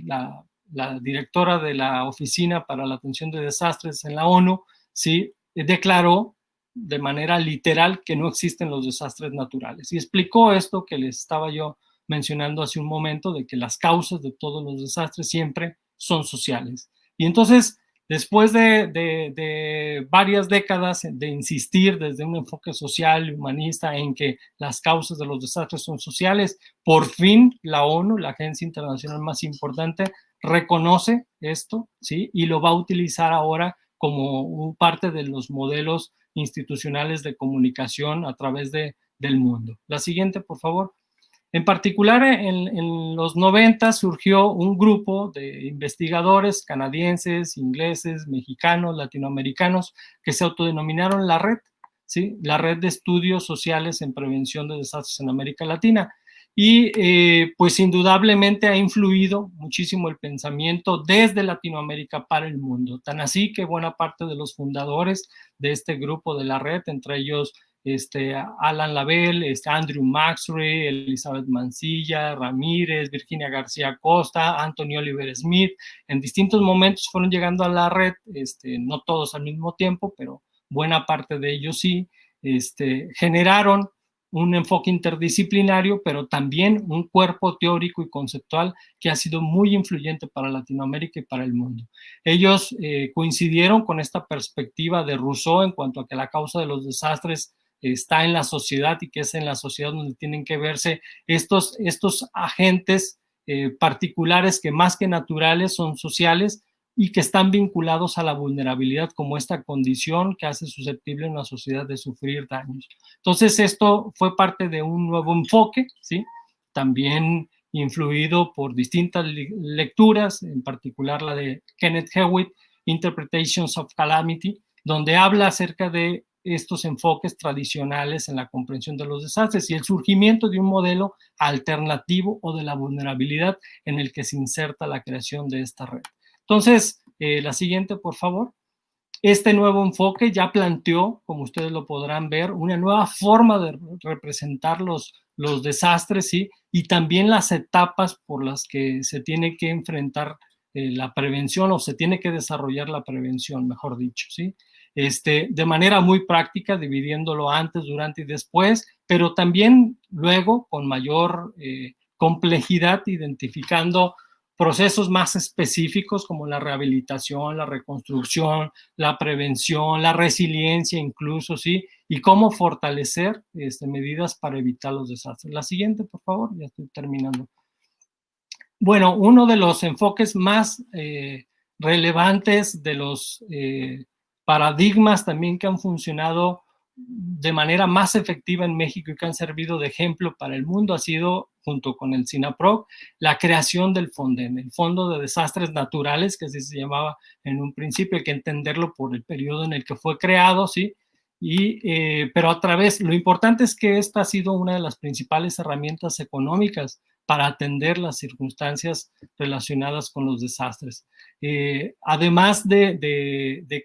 la directora de la Oficina para la Atención de Desastres en la ONU, ¿sí? Declaró de manera literal que no existen los desastres naturales. Y explicó esto que les estaba yo mencionando hace un momento, de que las causas de todos los desastres siempre son sociales. Y entonces, después de varias décadas de insistir desde un enfoque social y humanista en que las causas de los desastres son sociales, por fin la ONU, la agencia internacional más importante, reconoce esto, ¿sí? Y lo va a utilizar ahora como parte de los modelos institucionales de comunicación a través del mundo. La siguiente, por favor. En particular, en los 90 surgió un grupo de investigadores canadienses, ingleses, mexicanos, latinoamericanos, que se autodenominaron la red, ¿sí? La Red de Estudios Sociales en Prevención de Desastres en América Latina. Y pues indudablemente ha influido muchísimo el pensamiento desde Latinoamérica para el mundo. Tan así que buena parte de los fundadores de este grupo de la red, entre ellos Alan Label, Andrew Maxray, Elizabeth Mancilla, Ramírez, Virginia García Costa, Anthony Oliver Smith, en distintos momentos fueron llegando a la red, no todos al mismo tiempo, pero buena parte de ellos sí, generaron un enfoque interdisciplinario, pero también un cuerpo teórico y conceptual que ha sido muy influyente para Latinoamérica y para el mundo. Ellos coincidieron con esta perspectiva de Rousseau en cuanto a que la causa de los desastres está en la sociedad y que es en la sociedad donde tienen que verse estos agentes particulares que más que naturales son sociales y que están vinculados a la vulnerabilidad como esta condición que hace susceptible a una sociedad de sufrir daños. Entonces esto fue parte de un nuevo enfoque, ¿sí? También influido por distintas lecturas, en particular la de Kenneth Hewitt, Interpretations of Calamity, donde habla acerca de estos enfoques tradicionales en la comprensión de los desastres y el surgimiento de un modelo alternativo o de la vulnerabilidad en el que se inserta la creación de esta red. Entonces, la siguiente, por favor. Este nuevo enfoque ya planteó, como ustedes lo podrán ver, una nueva forma de representar los desastres, ¿sí? Y también las etapas por las que se tiene que enfrentar la prevención o se tiene que desarrollar la prevención, mejor dicho, ¿sí? De manera muy práctica, dividiéndolo antes, durante y después, pero también luego con mayor complejidad, identificando procesos más específicos como la rehabilitación, la reconstrucción, la prevención, la resiliencia incluso, ¿sí? Y cómo fortalecer medidas para evitar los desastres. La siguiente, por favor, ya estoy terminando. Bueno, uno de los enfoques más relevantes de los paradigmas también que han funcionado de manera más efectiva en México y que han servido de ejemplo para el mundo ha sido, junto con el SINAPROC, la creación del FONDEM, el Fondo de Desastres Naturales, que así se llamaba en un principio, hay que entenderlo por el periodo en el que fue creado, ¿sí? Pero a través, lo importante es que esta ha sido una de las principales herramientas económicas para atender las circunstancias relacionadas con los desastres. Además de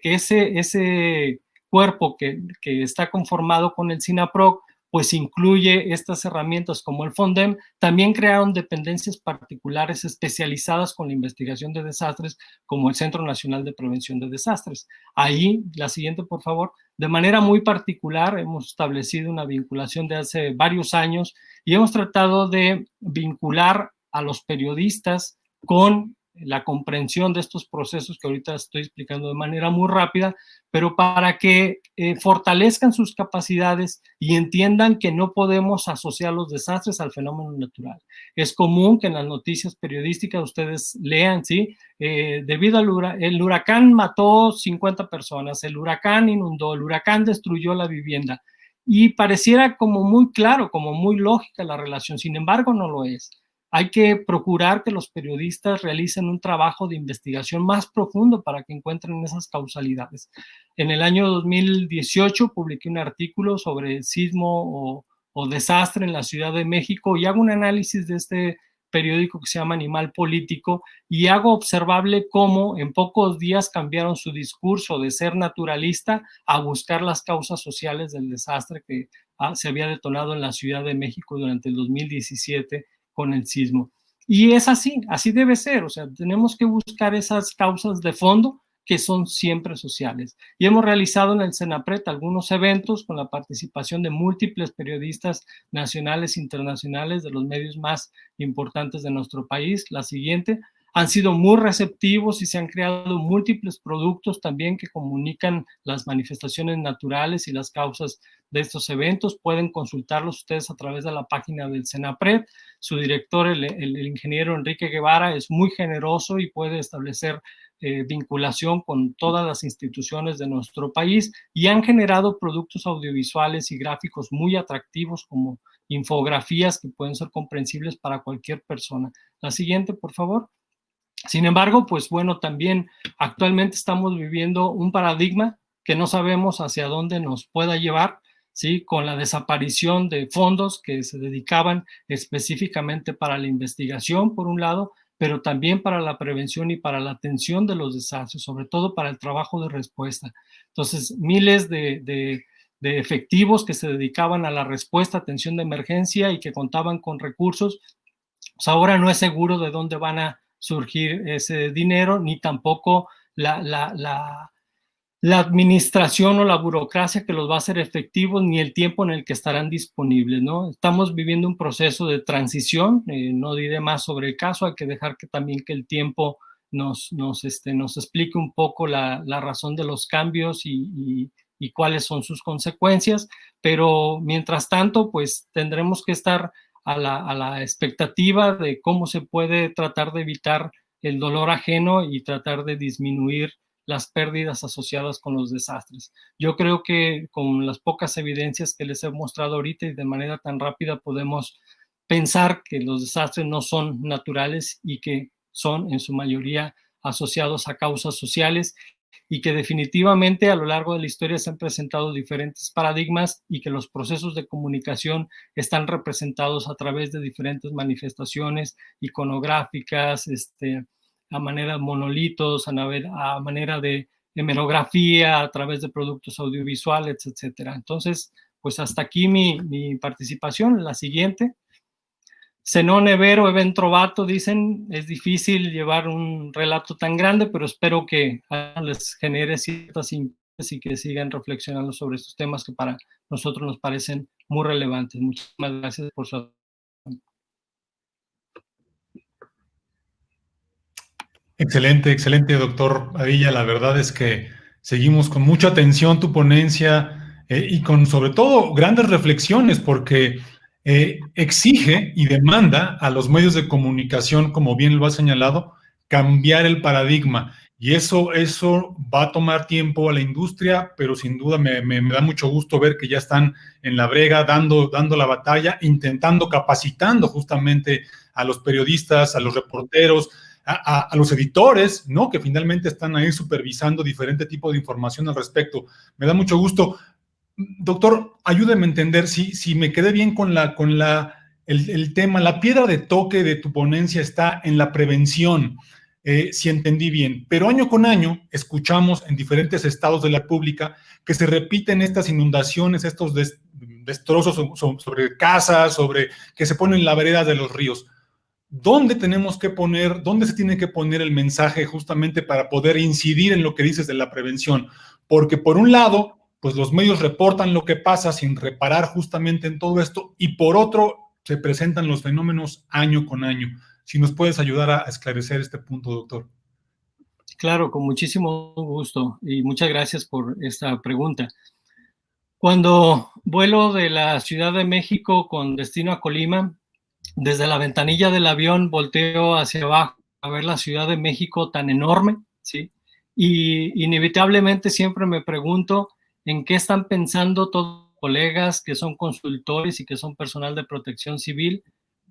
que ese cuerpo que está conformado con el SINAPROC, pues incluye estas herramientas como el FONDEM, también crearon dependencias particulares especializadas con la investigación de desastres, como el Centro Nacional de Prevención de Desastres. Ahí, la siguiente, por favor. De manera muy particular, hemos establecido una vinculación de hace varios años y hemos tratado de vincular a los periodistas con la comprensión de estos procesos que ahorita estoy explicando de manera muy rápida, pero para que fortalezcan sus capacidades y entiendan que no podemos asociar los desastres al fenómeno natural. Es común que en las noticias periodísticas ustedes lean, ¿sí? Debido el huracán mató 50 personas, el huracán inundó, el huracán destruyó la vivienda. Y pareciera como muy claro, como muy lógica la relación, sin embargo no lo es. Hay que procurar que los periodistas realicen un trabajo de investigación más profundo para que encuentren esas causalidades. En el año 2018 publiqué un artículo sobre el sismo o desastre en la Ciudad de México y hago un análisis de este periódico que se llama Animal Político y hago observable cómo en pocos días cambiaron su discurso de ser naturalista a buscar las causas sociales del desastre que se había detonado en la Ciudad de México durante el 2017 con el sismo. Y es así debe ser, o sea, tenemos que buscar esas causas de fondo que son siempre sociales. Y hemos realizado en el CENAPRED algunos eventos con la participación de múltiples periodistas nacionales e internacionales de los medios más importantes de nuestro país. La siguiente, han sido muy receptivos y se han creado múltiples productos también que comunican las manifestaciones naturales y las causas de estos eventos. Pueden consultarlos ustedes a través de la página del CENAPRED. Su director, el ingeniero Enrique Guevara, es muy generoso y puede establecer vinculación con todas las instituciones de nuestro país y han generado productos audiovisuales y gráficos muy atractivos como infografías que pueden ser comprensibles para cualquier persona. La siguiente, por favor. Sin embargo, pues bueno, también actualmente estamos viviendo un paradigma que no sabemos hacia dónde nos pueda llevar, ¿sí? Con la desaparición de fondos que se dedicaban específicamente para la investigación, por un lado, pero también para la prevención y para la atención de los desastres, sobre todo para el trabajo de respuesta. Entonces, miles de efectivos que se dedicaban a la respuesta, atención de emergencia y que contaban con recursos, pues ahora no es seguro de dónde van a surgir ese dinero, ni tampoco la administración o la burocracia que los va a hacer efectivos, ni el tiempo en el que estarán disponibles, ¿no? Estamos viviendo un proceso de transición, no diré más sobre el caso, hay que dejar que también que el tiempo nos explique un poco la razón de los cambios y cuáles son sus consecuencias, pero mientras tanto, pues tendremos que estar a la expectativa de cómo se puede tratar de evitar el dolor ajeno y tratar de disminuir las pérdidas asociadas con los desastres. Yo creo que con las pocas evidencias que les he mostrado ahorita y de manera tan rápida podemos pensar que los desastres no son naturales y que son en su mayoría asociados a causas sociales y que definitivamente a lo largo de la historia se han presentado diferentes paradigmas y que los procesos de comunicación están representados a través de diferentes manifestaciones iconográficas, a manera de monolitos, a manera de hemerografía, a través de productos audiovisuales, etcétera. Entonces, pues hasta aquí mi participación. La siguiente. Zenone, Vero, Eben Trovato dicen, es difícil llevar un relato tan grande, pero espero que les genere ciertas inquietudes y que sigan reflexionando sobre estos temas que para nosotros nos parecen muy relevantes. Muchísimas gracias por su atención. Excelente, excelente, doctor Padilla. La verdad es que seguimos con mucha atención tu ponencia y con sobre todo grandes reflexiones porque exige y demanda a los medios de comunicación, como bien lo ha señalado, cambiar el paradigma. Y eso va a tomar tiempo a la industria, pero sin duda me da mucho gusto ver que ya están en la brega, dando la batalla, intentando, capacitando justamente a los periodistas, a los reporteros, a los editores, ¿no? Que finalmente están ahí supervisando diferente tipo de información al respecto. Me da mucho gusto. Doctor, ayúdeme a entender si me quedé bien con el tema. La piedra de toque de tu ponencia está en la prevención, si entendí bien. Pero año con año escuchamos en diferentes estados de la República que se repiten estas inundaciones, estos destrozos sobre casas, sobre que se ponen la vereda de los ríos. ¿Dónde dónde se tiene que poner el mensaje justamente para poder incidir en lo que dices de la prevención? Porque por un lado, pues los medios reportan lo que pasa sin reparar justamente en todo esto, y por otro, se presentan los fenómenos año con año. Si nos puedes ayudar a esclarecer este punto, doctor. Claro, con muchísimo gusto y muchas gracias por esta pregunta. Cuando vuelo de la Ciudad de México con destino a Colima, desde la ventanilla del avión volteo hacia abajo a ver la Ciudad de México tan enorme, ¿sí? Y inevitablemente siempre me pregunto en qué están pensando todos los colegas que son consultores y que son personal de protección civil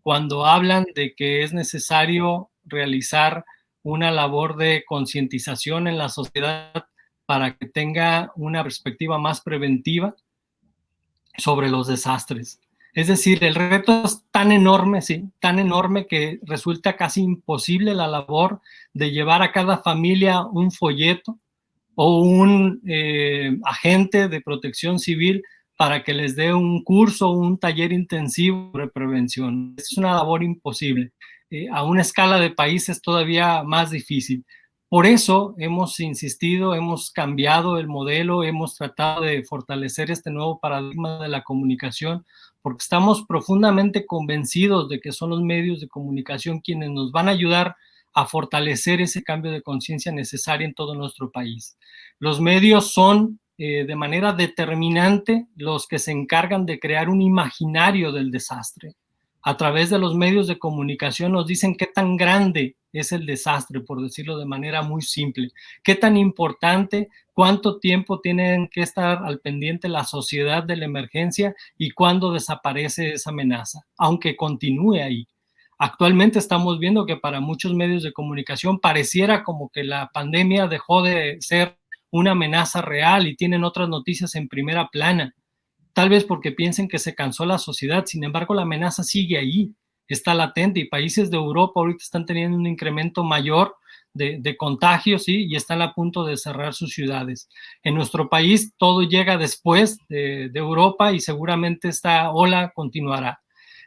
cuando hablan de que es necesario realizar una labor de concientización en la sociedad para que tenga una perspectiva más preventiva sobre los desastres. Es decir, el reto es tan enorme, ¿sí? Tan enorme que resulta casi imposible la labor de llevar a cada familia un folleto o un agente de protección civil para que les dé un curso o un taller intensivo sobre prevención. Es una labor imposible. A una escala de países todavía más difícil. Por eso hemos insistido, hemos cambiado el modelo, hemos tratado de fortalecer este nuevo paradigma de la comunicación, porque estamos profundamente convencidos de que son los medios de comunicación quienes nos van a ayudar a fortalecer ese cambio de conciencia necesario en todo nuestro país. Los medios son de manera determinante los que se encargan de crear un imaginario del desastre. A través de los medios de comunicación nos dicen qué tan grande es el desastre, por decirlo de manera muy simple, qué tan importante, cuánto tiempo tienen que estar al pendiente la sociedad de la emergencia y cuándo desaparece esa amenaza, aunque continúe ahí. Actualmente estamos viendo que para muchos medios de comunicación pareciera como que la pandemia dejó de ser una amenaza real y tienen otras noticias en primera plana, tal vez porque piensen que se cansó la sociedad. Sin embargo, la amenaza sigue ahí, está latente, y países de Europa ahorita están teniendo un incremento mayor de contagios, ¿sí? Y están a punto de cerrar sus ciudades. En nuestro país todo llega después de Europa y seguramente esta ola continuará.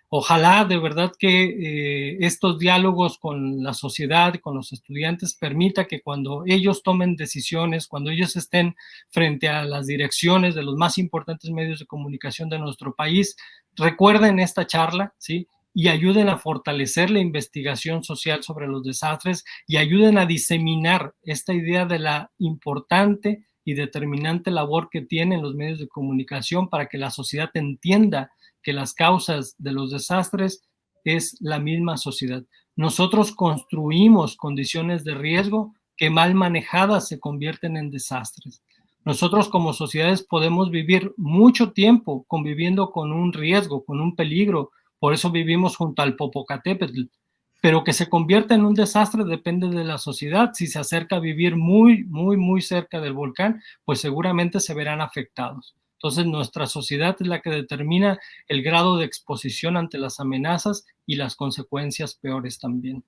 Ojalá de verdad que estos diálogos con la sociedad, con los estudiantes, permita que cuando ellos tomen decisiones, cuando ellos estén frente a las direcciones de los más importantes medios de comunicación de nuestro país, recuerden esta charla, ¿sí? Y ayuden a fortalecer la investigación social sobre los desastres y ayuden a diseminar esta idea de la importante y determinante labor que tienen los medios de comunicación para que la sociedad entienda que las causas de los desastres es la misma sociedad. Nosotros construimos condiciones de riesgo que mal manejadas se convierten en desastres. Nosotros como sociedades podemos vivir mucho tiempo conviviendo con un riesgo, con un peligro, por eso vivimos junto al Popocatépetl, pero que se convierta en un desastre depende de la sociedad. Si se acerca a vivir muy, muy, muy cerca del volcán, pues seguramente se verán afectados. Entonces, nuestra sociedad es la que determina el grado de exposición ante las amenazas y las consecuencias peores también.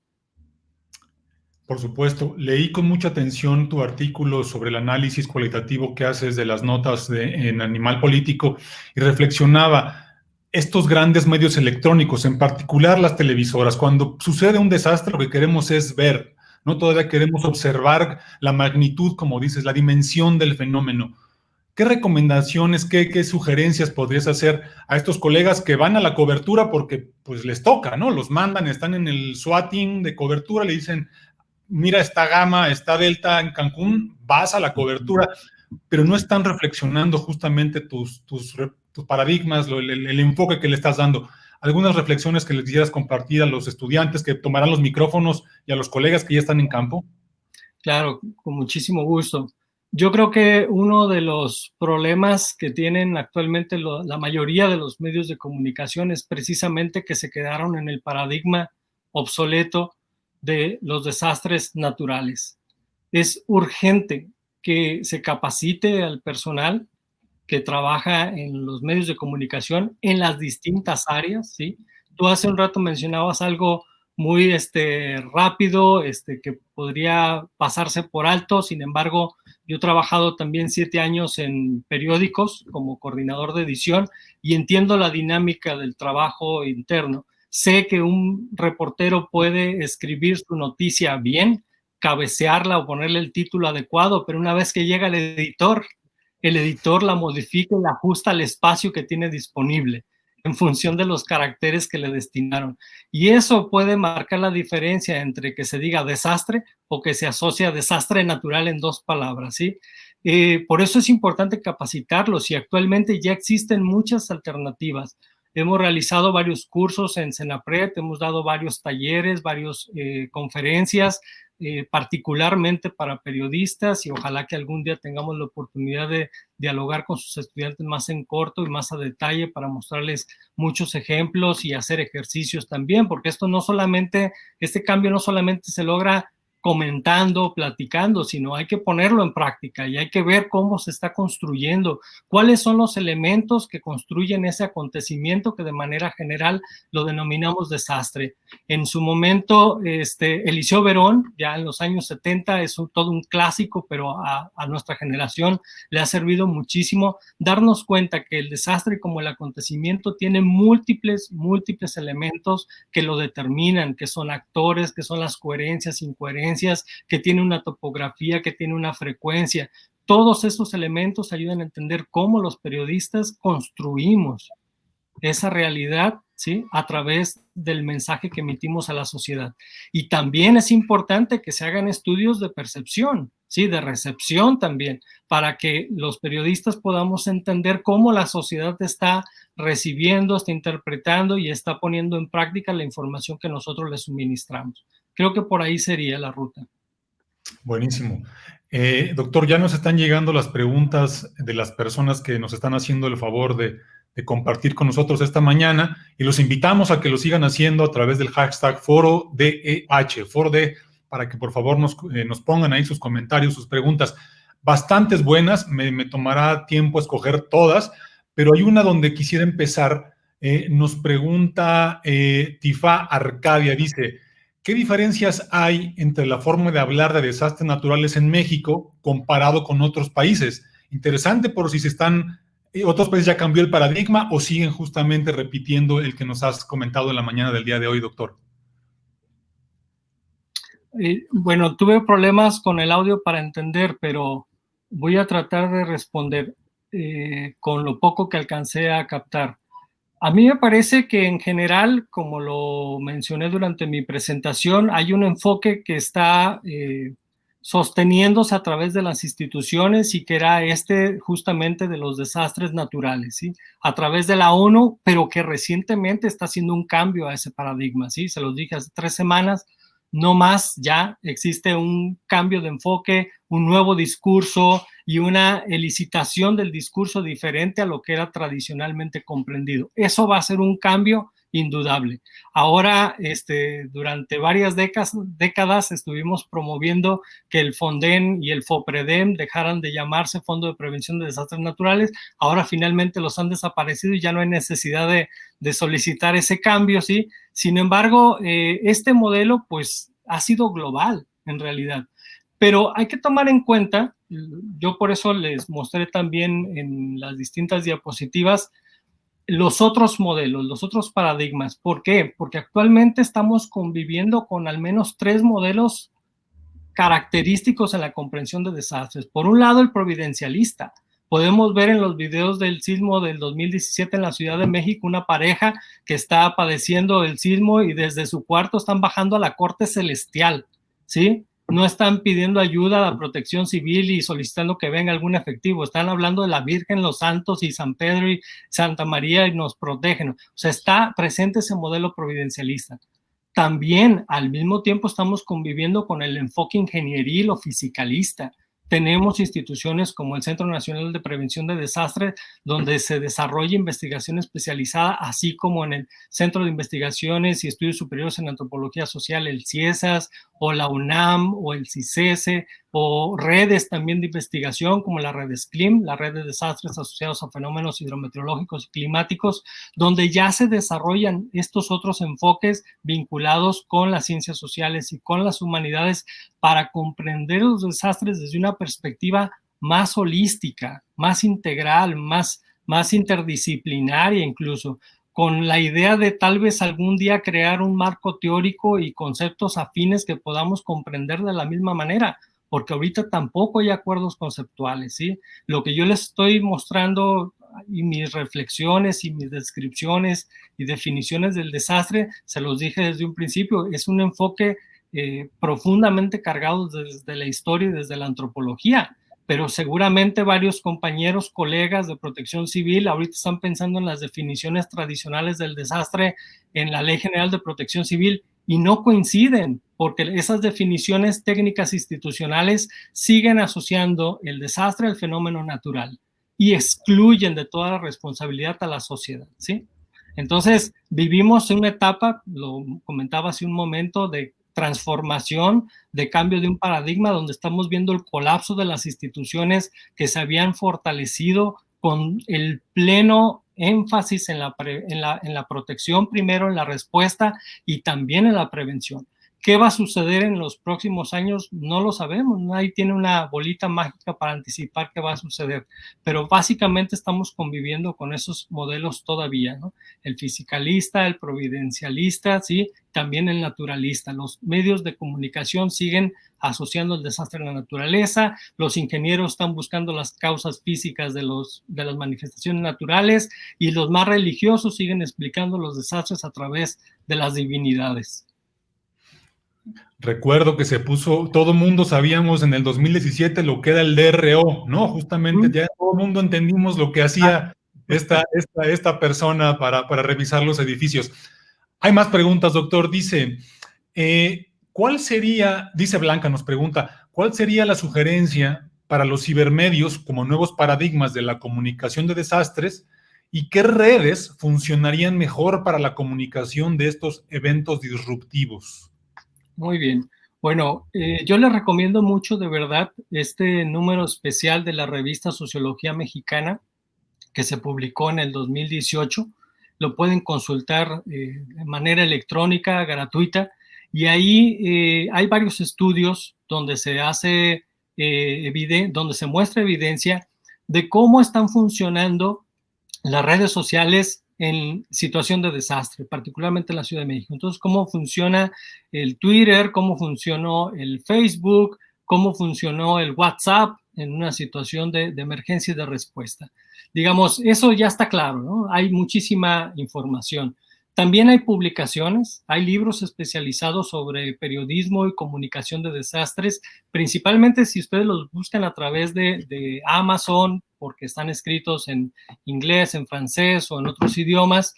Por supuesto, leí con mucha atención tu artículo sobre el análisis cualitativo que haces de las notas en Animal Político y reflexionaba, estos grandes medios electrónicos, en particular las televisoras, cuando sucede un desastre lo que queremos es ver, no todavía queremos observar la magnitud, como dices, la dimensión del fenómeno. ¿Qué recomendaciones, qué sugerencias podrías hacer a estos colegas que van a la cobertura porque pues les toca, ¿no? Los mandan, están en el swatting de cobertura, le dicen, mira, está Gamma, está Delta en Cancún, vas a la cobertura, pero no están reflexionando justamente tus paradigmas, el enfoque que le estás dando. Algunas reflexiones que les quisieras compartir a los estudiantes que tomarán los micrófonos y a los colegas que ya están en campo. Claro, con muchísimo gusto. Yo creo que uno de los problemas que tienen actualmente la mayoría de los medios de comunicación es precisamente que se quedaron en el paradigma obsoleto de los desastres naturales. Es urgente que se capacite al personal que trabaja en los medios de comunicación en las distintas áreas, ¿sí? Tú hace un rato mencionabas algo muy rápido, que podría pasarse por alto. Sin embargo, yo he trabajado también 7 años en periódicos como coordinador de edición y entiendo la dinámica del trabajo interno. Sé que un reportero puede escribir su noticia bien, cabecearla o ponerle el título adecuado, pero una vez que llega el editor la modifica y la ajusta al espacio que tiene disponible en función de los caracteres que le destinaron. Y eso puede marcar la diferencia entre que se diga desastre o que se asocia a desastre natural en 2 palabras, ¿sí? Por eso es importante capacitarlos y actualmente ya existen muchas alternativas. Hemos realizado varios cursos en Senapred, hemos dado varios talleres, varias conferencias, particularmente para periodistas, y ojalá que algún día tengamos la oportunidad de dialogar con sus estudiantes más en corto y más a detalle para mostrarles muchos ejemplos y hacer ejercicios también, porque este cambio no solamente se logra comentando, platicando, sino hay que ponerlo en práctica y hay que ver cómo se está construyendo, cuáles son los elementos que construyen ese acontecimiento que de manera general lo denominamos desastre. En su momento, Eliseo Verón, ya en los años 70, es todo un clásico, pero a nuestra generación le ha servido muchísimo darnos cuenta que el desastre como el acontecimiento tiene múltiples elementos que lo determinan, que son actores, que son las coherencias, incoherencias, que tiene una topografía, que tiene una frecuencia. Todos esos elementos ayudan a entender cómo los periodistas construimos esa realidad, ¿sí?, a través del mensaje que emitimos a la sociedad. Y también es importante que se hagan estudios de percepción, ¿sí?, de recepción también, para que los periodistas podamos entender cómo la sociedad está recibiendo, está interpretando y está poniendo en práctica la información que nosotros les suministramos. Creo que por ahí sería la ruta. Buenísimo. Doctor, ya nos están llegando las preguntas de las personas que nos están haciendo el favor de compartir con nosotros esta mañana, y los invitamos a que lo sigan haciendo a través del hashtag ForoDEH, para que por favor nos pongan ahí sus comentarios, sus preguntas. Bastantes buenas, me tomará tiempo escoger todas, pero hay una donde quisiera empezar. Nos pregunta Tifá Arcadia, dice: ¿qué diferencias hay entre la forma de hablar de desastres naturales en México comparado con otros países? Interesante por si otros países ya cambió el paradigma o siguen justamente repitiendo el que nos has comentado en la mañana del día de hoy, doctor. Bueno, tuve problemas con el audio para entender, pero voy a tratar de responder con lo poco que alcancé a captar. A mí me parece que en general, como lo mencioné durante mi presentación, hay un enfoque que está sosteniéndose a través de las instituciones y que era justamente de los desastres naturales, ¿sí?, a través de la ONU, pero que recientemente está haciendo un cambio a ese paradigma, ¿sí? Se los dije hace 3 semanas, no más, ya existe un cambio de enfoque, un nuevo discurso y una elicitación del discurso diferente a lo que era tradicionalmente comprendido. Eso va a ser un cambio indudable. Ahora, durante varias décadas estuvimos promoviendo que el FONDEN y el FOPREDEM dejaran de llamarse Fondo de Prevención de Desastres Naturales. Ahora finalmente los han desaparecido y ya no hay necesidad de solicitar ese cambio, ¿sí? Sin embargo, este modelo pues ha sido global en realidad. Pero hay que tomar en cuenta, yo por eso les mostré también en las distintas diapositivas los otros modelos, los otros paradigmas. ¿Por qué? Porque actualmente estamos conviviendo con al menos 3 modelos característicos en la comprensión de desastres. Por un lado, el providencialista. Podemos ver en los videos del sismo del 2017 en la Ciudad de México una pareja que está padeciendo el sismo y desde su cuarto están bajando a la corte celestial, ¿sí? no están pidiendo ayuda a la Protección Civil y solicitando que venga algún efectivo. Están hablando de la Virgen, los santos y San Pedro y Santa María y nos protegen. O sea, está presente ese modelo providencialista. También, al mismo tiempo, estamos conviviendo con el enfoque ingenieril o fisicalista. Tenemos instituciones como el Centro Nacional de Prevención de Desastres, donde se desarrolla investigación especializada, así como en el Centro de Investigaciones y Estudios Superiores en Antropología Social, el CIESAS, o la UNAM, o el CICESE, o redes también de investigación como la red SCLIM, la red de desastres asociados a fenómenos hidrometeorológicos y climáticos, donde ya se desarrollan estos otros enfoques vinculados con las ciencias sociales y con las humanidades para comprender los desastres desde una perspectiva más holística, más integral, más interdisciplinaria incluso, con la idea de tal vez algún día crear un marco teórico y conceptos afines que podamos comprender de la misma manera, porque ahorita tampoco hay acuerdos conceptuales, ¿sí? Lo que yo les estoy mostrando y mis reflexiones y mis descripciones y definiciones del desastre, se los dije desde un principio, es un enfoque profundamente cargado desde la historia y desde la antropología, pero seguramente varios compañeros, colegas de Protección Civil ahorita están pensando en las definiciones tradicionales del desastre en la Ley General de Protección Civil y no coinciden, porque esas definiciones técnicas institucionales siguen asociando el desastre al fenómeno natural y excluyen de toda la responsabilidad a la sociedad, ¿sí? Entonces, vivimos en una etapa, lo comentaba hace un momento, de transformación, de cambio de un paradigma donde estamos viendo el colapso de las instituciones que se habían fortalecido con el pleno énfasis en la protección primero, en la respuesta y también en la prevención. ¿Qué va a suceder en los próximos años? No lo sabemos, nadie tiene una bolita mágica para anticipar qué va a suceder, pero básicamente estamos conviviendo con esos modelos todavía, ¿no? El fisicalista, el providencialista, ¿sí? También el naturalista. Los medios de comunicación siguen asociando el desastre a la naturaleza, los ingenieros están buscando las causas físicas de las manifestaciones naturales y los más religiosos siguen explicando los desastres a través de las divinidades. Recuerdo que se puso, todo mundo sabíamos en el 2017 lo que era el DRO, ¿no? Justamente ya todo el mundo entendimos lo que hacía esta persona para revisar los edificios. Hay más preguntas, doctor. Dice, ¿cuál sería, dice Blanca, nos pregunta, ¿cuál sería la sugerencia para los cibermedios como nuevos paradigmas de la comunicación de desastres y qué redes funcionarían mejor para la comunicación de estos eventos disruptivos? Muy bien. Bueno, yo les recomiendo mucho, de verdad, este número especial de la revista Sociología Mexicana que se publicó en el 2018. Lo pueden consultar de manera electrónica, gratuita, y ahí hay varios estudios donde se hace donde se muestra evidencia de cómo están funcionando las redes sociales en situación de desastre, particularmente en la Ciudad de México. Entonces, cómo funciona el Twitter, cómo funcionó el Facebook, cómo funcionó el WhatsApp en una situación de emergencia y de respuesta. Digamos, eso ya está claro, ¿no? Hay muchísima información. También hay publicaciones, hay libros especializados sobre periodismo y comunicación de desastres, principalmente si ustedes los buscan a través de Amazon, porque están escritos en inglés, en francés o en otros idiomas.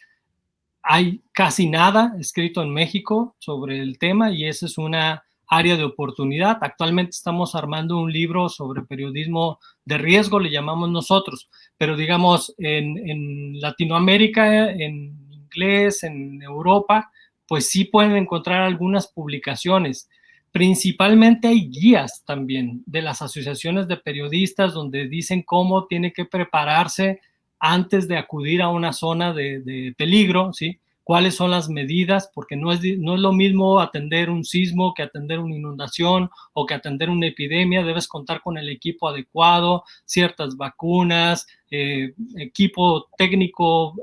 Hay casi nada escrito en México sobre el tema y esa es una área de oportunidad. Actualmente estamos armando un libro sobre periodismo de riesgo, le llamamos nosotros, pero digamos en Latinoamérica, en inglés, en Europa, pues sí pueden encontrar algunas publicaciones. Principalmente hay guías también de las asociaciones de periodistas donde dicen cómo tiene que prepararse antes de acudir a una zona de peligro, ¿sí? Cuáles son las medidas, porque no es lo mismo atender un sismo que atender una inundación o que atender una epidemia. Debes contar con el equipo adecuado, ciertas vacunas, equipo técnico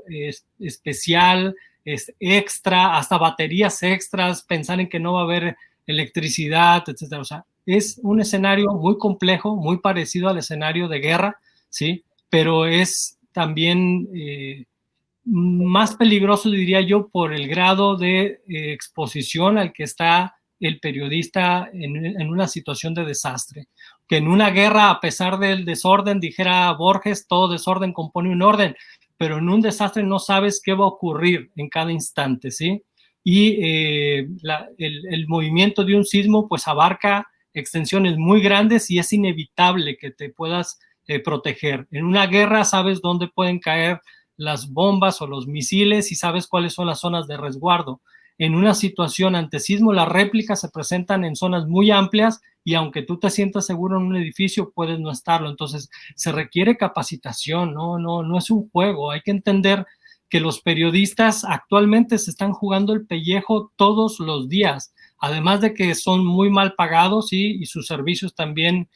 especial, extra, hasta baterías extras, pensar en que no va a haber electricidad, etcétera. O sea, es un escenario muy complejo, muy parecido al escenario de guerra, ¿sí? Pero es también más peligroso, diría yo, por el grado de exposición al que está el periodista en una situación de desastre. Que en una guerra, a pesar del desorden, dijera Borges, todo desorden compone un orden, pero en un desastre no sabes qué va a ocurrir en cada instante, ¿sí? Y el movimiento de un sismo pues abarca extensiones muy grandes y es inevitable que te puedas proteger. En una guerra sabes dónde pueden caer las bombas o los misiles y sabes cuáles son las zonas de resguardo. En una situación ante sismo, las réplicas se presentan en zonas muy amplias y aunque tú te sientas seguro en un edificio, puedes no estarlo. Entonces, se requiere capacitación, no es un juego. Hay que entender que los periodistas actualmente se están jugando el pellejo todos los días, además de que son muy mal pagados, ¿sí? Y sus servicios también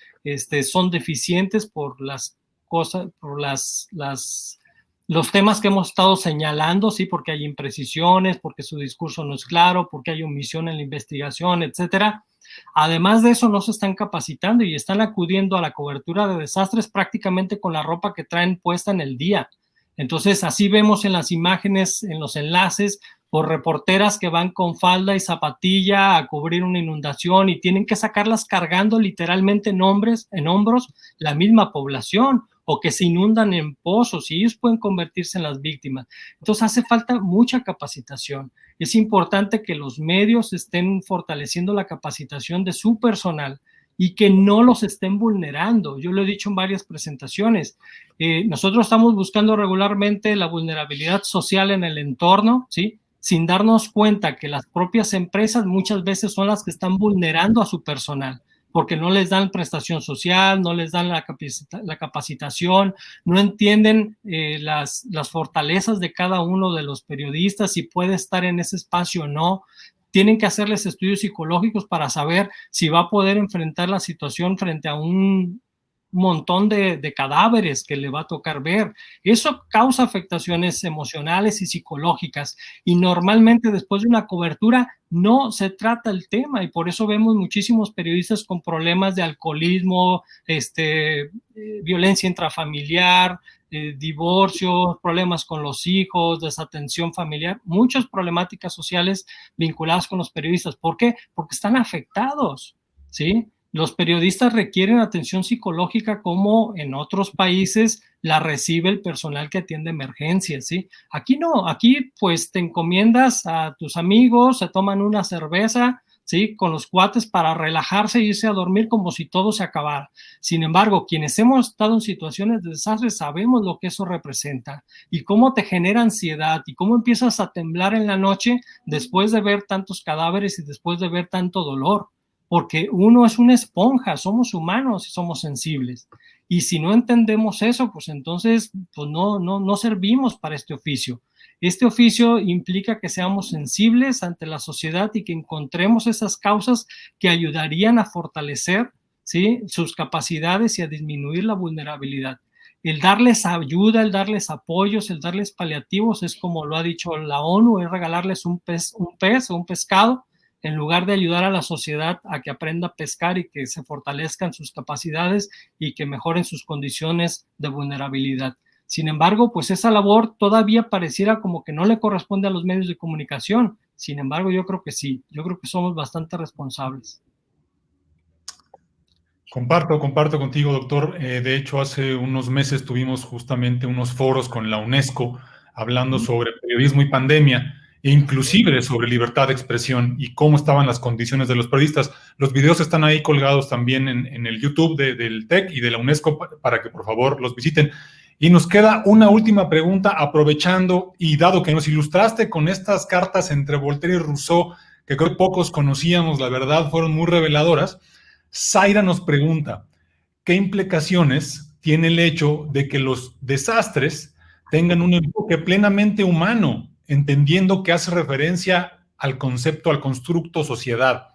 son deficientes por las cosas, por los temas que hemos estado señalando, sí, porque hay imprecisiones, porque su discurso no es claro, porque hay omisión en la investigación, etcétera. Además de eso, no se están capacitando y están acudiendo a la cobertura de desastres prácticamente con la ropa que traen puesta en el día. Entonces, así vemos en las imágenes, en los enlaces, por reporteras que van con falda y zapatilla a cubrir una inundación y tienen que sacarlas cargando literalmente en hombros la misma población, o que se inundan en pozos y ellos pueden convertirse en las víctimas. Entonces hace falta mucha capacitación. Es importante que los medios estén fortaleciendo la capacitación de su personal y que no los estén vulnerando. Yo lo he dicho en varias presentaciones. Nosotros estamos buscando regularmente la vulnerabilidad social en el entorno, ¿sí? Sin darnos cuenta que las propias empresas muchas veces son las que están vulnerando a su personal, porque no les dan prestación social, no les dan la capacitación, no entienden las fortalezas de cada uno de los periodistas, si puede estar en ese espacio o no. Tienen que hacerles estudios psicológicos para saber si va a poder enfrentar la situación frente a un montón de cadáveres que le va a tocar ver. Eso causa afectaciones emocionales y psicológicas y normalmente después de una cobertura no se trata el tema y por eso vemos muchísimos periodistas con problemas de alcoholismo, violencia intrafamiliar, divorcios, problemas con los hijos, desatención familiar, muchas problemáticas sociales vinculadas con los periodistas. ¿Por qué? Porque están afectados, ¿sí? Los periodistas requieren atención psicológica como en otros países la recibe el personal que atiende emergencias, ¿sí? Aquí no, aquí pues te encomiendas a tus amigos, se toman una cerveza, ¿sí? Con los cuates para relajarse e irse a dormir como si todo se acabara. Sin embargo, quienes hemos estado en situaciones de desastre sabemos lo que eso representa y cómo te genera ansiedad y cómo empiezas a temblar en la noche después de ver tantos cadáveres y después de ver tanto dolor. Porque uno es una esponja, somos humanos y somos sensibles. Y si no entendemos eso, pues entonces pues no servimos para este oficio. Este oficio implica que seamos sensibles ante la sociedad y que encontremos esas causas que ayudarían a fortalecer, ¿sí?, sus capacidades y a disminuir la vulnerabilidad. El darles ayuda, el darles apoyos, el darles paliativos es como lo ha dicho la ONU, es regalarles un pez o un pescado, en lugar de ayudar a la sociedad a que aprenda a pescar y que se fortalezcan sus capacidades y que mejoren sus condiciones de vulnerabilidad. Sin embargo, pues esa labor todavía pareciera como que no le corresponde a los medios de comunicación. Sin embargo, yo creo que sí, yo creo que somos bastante responsables. Comparto contigo, doctor. De hecho, hace unos meses tuvimos justamente unos foros con la UNESCO hablando sobre periodismo y pandemia, e inclusive sobre libertad de expresión y cómo estaban las condiciones de los periodistas. Los videos están ahí colgados también en el YouTube del TEC y de la UNESCO para que por favor los visiten. Y nos queda una última pregunta, aprovechando y dado que nos ilustraste con estas cartas entre Voltaire y Rousseau, que creo que pocos conocíamos, la verdad, fueron muy reveladoras. Zaira nos pregunta, ¿qué implicaciones tiene el hecho de que los desastres tengan un enfoque plenamente humano, entendiendo que hace referencia al concepto, al constructo sociedad?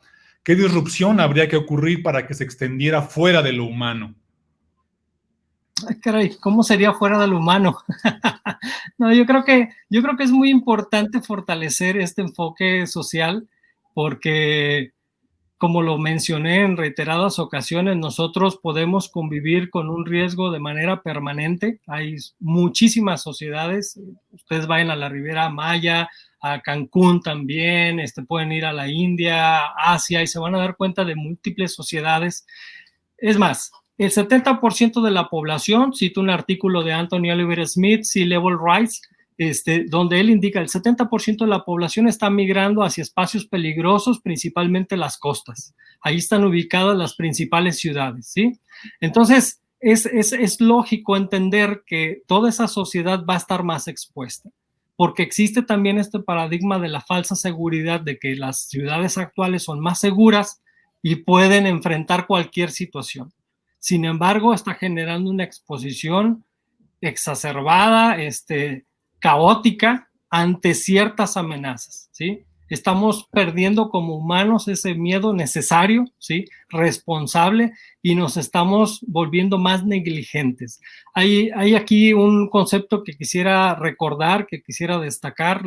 ¿Qué disrupción habría que ocurrir para que se extendiera fuera de lo humano? Ay, caray, ¿cómo sería fuera de lo humano? No, yo creo que es muy importante fortalecer este enfoque social porque, como lo mencioné en reiteradas ocasiones, nosotros podemos convivir con un riesgo de manera permanente. Hay muchísimas sociedades, ustedes vayan a la Riviera Maya, a Cancún también, pueden ir a la India, Asia, y se van a dar cuenta de múltiples sociedades. Es más, el 70% de la población, cito un artículo de Anthony Oliver Smith, Sea Level Rise, donde él indica el 70% de la población está migrando hacia espacios peligrosos, principalmente las costas. Ahí están ubicadas las principales ciudades, ¿sí? Entonces, es lógico entender que toda esa sociedad va a estar más expuesta, porque existe también este paradigma de la falsa seguridad, de que las ciudades actuales son más seguras y pueden enfrentar cualquier situación. Sin embargo, está generando una exposición exacerbada, caótica ante ciertas amenazas, ¿sí? Estamos perdiendo como humanos ese miedo necesario, ¿sí? Responsable, y nos estamos volviendo más negligentes. Hay aquí un concepto que quisiera recordar, que quisiera destacar,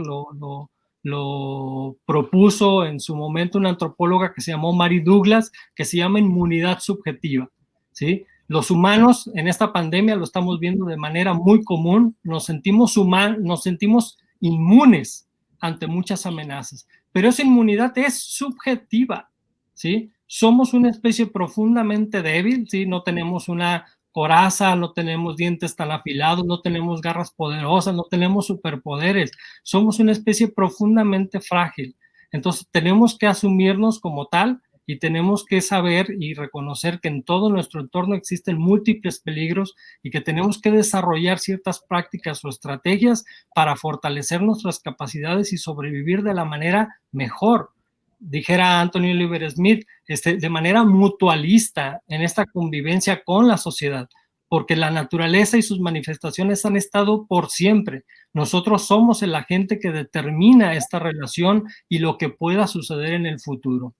lo propuso en su momento una antropóloga que se llamó Mary Douglas, que se llama inmunidad subjetiva, ¿sí? Los humanos en esta pandemia lo estamos viendo de manera muy común, nos sentimos inmunes ante muchas amenazas, pero esa inmunidad es subjetiva, ¿sí? Somos una especie profundamente débil, ¿sí? No tenemos una coraza, no tenemos dientes tan afilados, no tenemos garras poderosas, no tenemos superpoderes, somos una especie profundamente frágil. Entonces tenemos que asumirnos como tal y tenemos que saber y reconocer que en todo nuestro entorno existen múltiples peligros y que tenemos que desarrollar ciertas prácticas o estrategias para fortalecer nuestras capacidades y sobrevivir de la manera mejor. Dijera Anthony Oliver Smith, de manera mutualista en esta convivencia con la sociedad, porque la naturaleza y sus manifestaciones han estado por siempre. Nosotros somos el agente que determina esta relación y lo que pueda suceder en el futuro.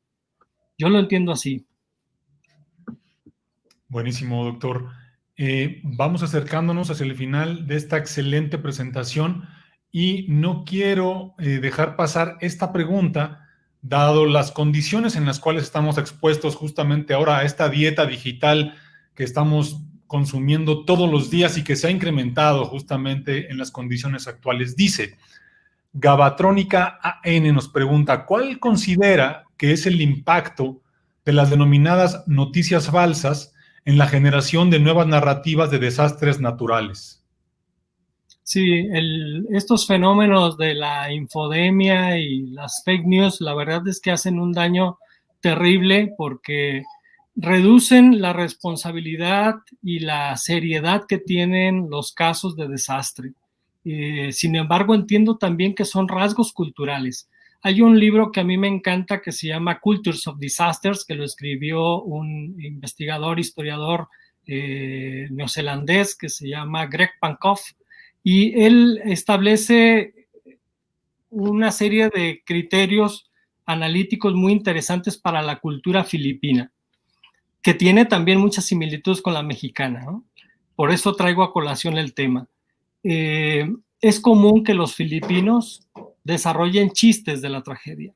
Yo lo entiendo así. Buenísimo, doctor. Vamos acercándonos hacia el final de esta excelente presentación y no quiero dejar pasar esta pregunta, dado las condiciones en las cuales estamos expuestos justamente ahora a esta dieta digital que estamos consumiendo todos los días y que se ha incrementado justamente en las condiciones actuales. Dice, Gabatrónica AN nos pregunta, ¿cuál considera que es el impacto de las denominadas noticias falsas en la generación de nuevas narrativas de desastres naturales? Sí, estos fenómenos de la infodemia y las fake news, la verdad es que hacen un daño terrible porque reducen la responsabilidad y la seriedad que tienen los casos de desastre. Sin embargo, entiendo también que son rasgos culturales. Hay un libro que a mí me encanta que se llama Cultures of Disasters, que lo escribió un investigador, historiador neozelandés que se llama Greg Pankow, y él establece una serie de criterios analíticos muy interesantes para la cultura filipina, que tiene también muchas similitudes con la mexicana, ¿no? Por eso traigo a colación el tema. Es común que los filipinos desarrollen chistes de la tragedia.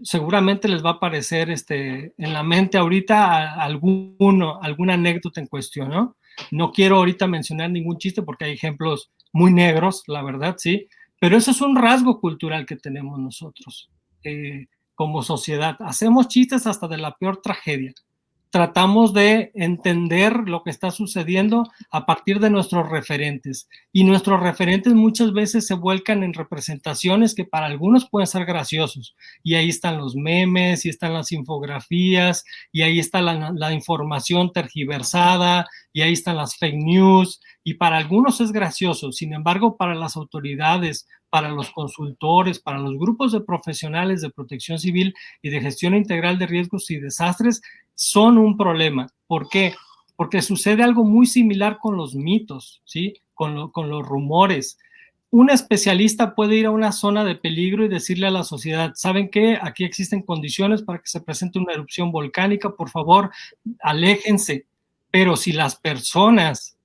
Seguramente les va a aparecer en la mente ahorita alguna anécdota en cuestión, ¿no? No quiero ahorita mencionar ningún chiste porque hay ejemplos muy negros, la verdad, sí, pero eso es un rasgo cultural que tenemos nosotros como sociedad. Hacemos chistes hasta de la peor tragedia. Tratamos de entender lo que está sucediendo a partir de nuestros referentes. Y nuestros referentes muchas veces se vuelcan en representaciones que para algunos pueden ser graciosos. Y ahí están los memes, y están las infografías, y ahí está la información tergiversada, y ahí están las fake news. Y para algunos es gracioso. Sin embargo, para las autoridades, para los consultores, para los grupos de profesionales de protección civil y de gestión integral de riesgos y desastres, son un problema. ¿Por qué? Porque sucede algo muy similar con los mitos, ¿sí? Con los rumores. Un especialista puede ir a una zona de peligro y decirle a la sociedad, ¿saben qué? Aquí existen condiciones para que se presente una erupción volcánica, por favor, aléjense. Pero si las personas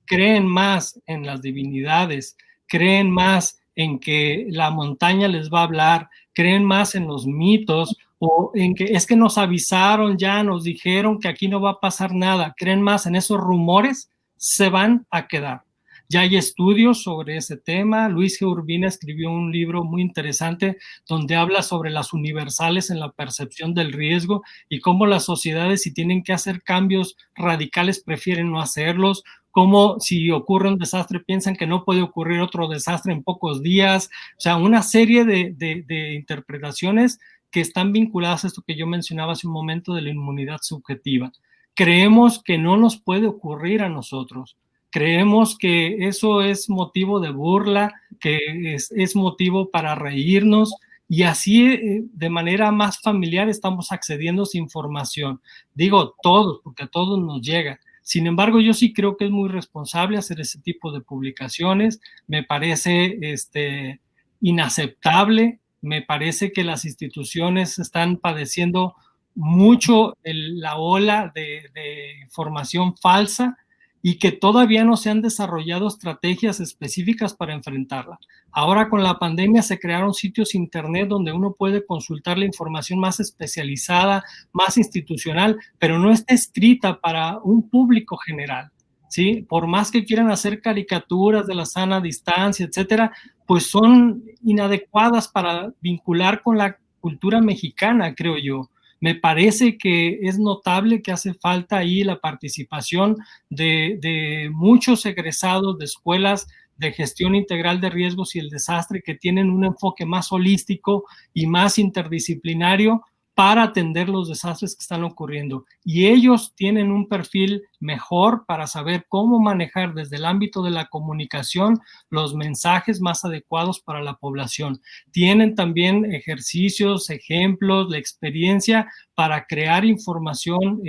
creen más en las divinidades, creen más en que la montaña les va a hablar, creen más en los mitos, o en que es que nos avisaron ya, nos dijeron que aquí no va a pasar nada, creen más en esos rumores, se van a quedar. Ya hay estudios sobre ese tema. Luis G. Urbina escribió un libro muy interesante donde habla sobre las universales en la percepción del riesgo y cómo las sociedades, si tienen que hacer cambios radicales, prefieren no hacerlos, cómo si ocurre un desastre piensan que no puede ocurrir otro desastre en pocos días. O sea, una serie de interpretaciones que están vinculadas a esto que yo mencionaba hace un momento de la inmunidad subjetiva. Creemos que no nos puede ocurrir a nosotros. Creemos que eso es motivo de burla, que es motivo para reírnos, y así de manera más familiar estamos accediendo a esa información. Digo todos, porque a todos nos llega. Sin embargo, yo sí creo que es muy responsable hacer ese tipo de publicaciones. Me parece inaceptable. Me parece que las instituciones están padeciendo mucho la ola de información falsa y que todavía no se han desarrollado estrategias específicas para enfrentarla. Ahora con la pandemia se crearon sitios internet donde uno puede consultar la información más especializada, más institucional, pero no está escrita para un público general, ¿sí? Por más que quieran hacer caricaturas de la sana distancia, etcétera, pues son inadecuadas para vincular con la cultura mexicana, creo yo. Me parece que es notable que hace falta ahí la participación de muchos egresados de escuelas de gestión integral de riesgos y el desastre que tienen un enfoque más holístico y más interdisciplinario para atender los desastres que están ocurriendo. Y ellos tienen un perfil mejor para saber cómo manejar desde el ámbito de la comunicación los mensajes más adecuados para la población. Tienen también ejercicios, ejemplos, la experiencia para crear información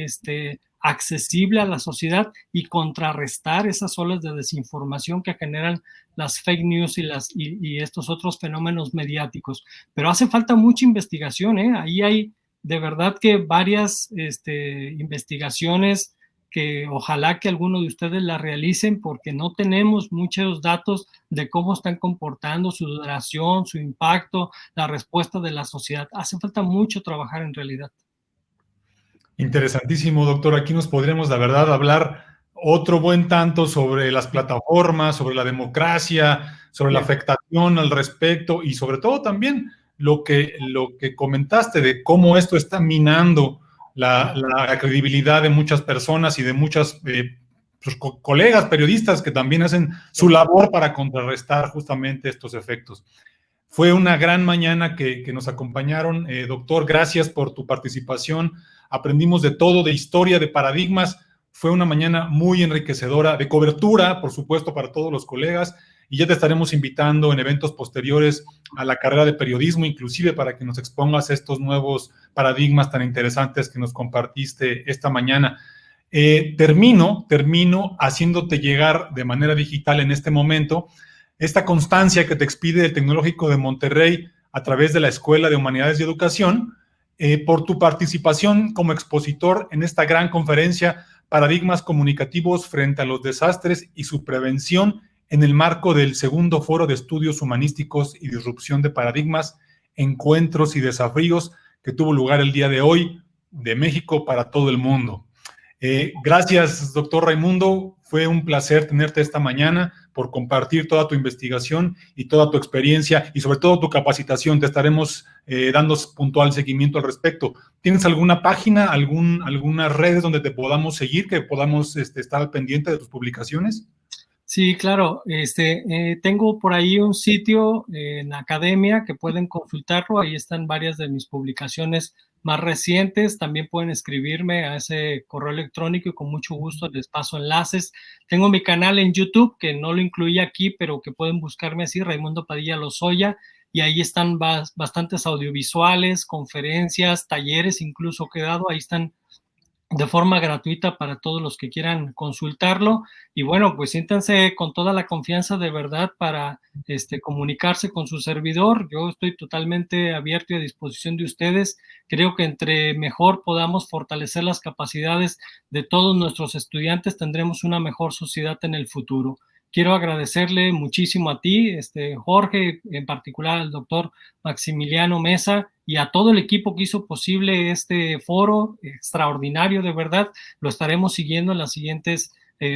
accesible a la sociedad y contrarrestar esas olas de desinformación que generan las fake news y estos otros fenómenos mediáticos. Pero hace falta mucha investigación, ¿eh? Ahí hay de verdad que varias investigaciones que ojalá que alguno de ustedes la realicen, porque no tenemos muchos datos de cómo están comportando, su duración, su impacto, la respuesta de la sociedad. Hace falta mucho trabajar en realidad. Interesantísimo, doctor. Aquí nos podríamos, la verdad, hablar otro buen tanto sobre las plataformas, sobre la democracia, sobre la afectación al respecto y sobre todo también lo que comentaste de cómo esto está minando la credibilidad de muchas personas y de muchas colegas periodistas que también hacen su labor para contrarrestar justamente estos efectos. Fue una gran mañana que nos acompañaron. Doctor, gracias por tu participación. Aprendimos de todo, de historia, de paradigmas. Fue una mañana muy enriquecedora, de cobertura, por supuesto, para todos los colegas. Y ya te estaremos invitando en eventos posteriores a la carrera de periodismo, inclusive para que nos expongas estos nuevos paradigmas tan interesantes que nos compartiste esta mañana. Termino haciéndote llegar de manera digital en este momento esta constancia que te expide el Tecnológico de Monterrey a través de la Escuela de Humanidades y Educación, por tu participación como expositor en esta gran conferencia, Paradigmas Comunicativos frente a los Desastres y su Prevención, en el marco del segundo Foro de Estudios Humanísticos y Disrupción de Paradigmas, Encuentros y Desafíos, que tuvo lugar el día de hoy de México para todo el mundo. Gracias, doctor Raimundo. Fue un placer tenerte esta mañana por compartir toda tu investigación y toda tu experiencia y sobre todo tu capacitación. Te estaremos dando puntual seguimiento al respecto. ¿Tienes alguna página, algunas redes donde te podamos seguir, que podamos estar al pendiente de tus publicaciones? Sí, claro. Tengo por ahí un sitio en academia que pueden consultarlo. Ahí están varias de mis publicaciones más recientes. También pueden escribirme a ese correo electrónico y con mucho gusto les paso enlaces. Tengo mi canal en YouTube, que no lo incluí aquí, pero que pueden buscarme así, Raimundo Padilla Lozoya, y ahí están bastantes audiovisuales, conferencias, talleres incluso que he dado. Ahí están de forma gratuita para todos los que quieran consultarlo. Y bueno, pues siéntanse con toda la confianza de verdad para comunicarse con su servidor. Yo estoy totalmente abierto y a disposición de ustedes. Creo que entre mejor podamos fortalecer las capacidades de todos nuestros estudiantes, tendremos una mejor sociedad en el futuro. Quiero agradecerle muchísimo a ti, Jorge, en particular al doctor Maximiliano Mesa y a todo el equipo que hizo posible este foro extraordinario, de verdad. Lo estaremos siguiendo en las siguientes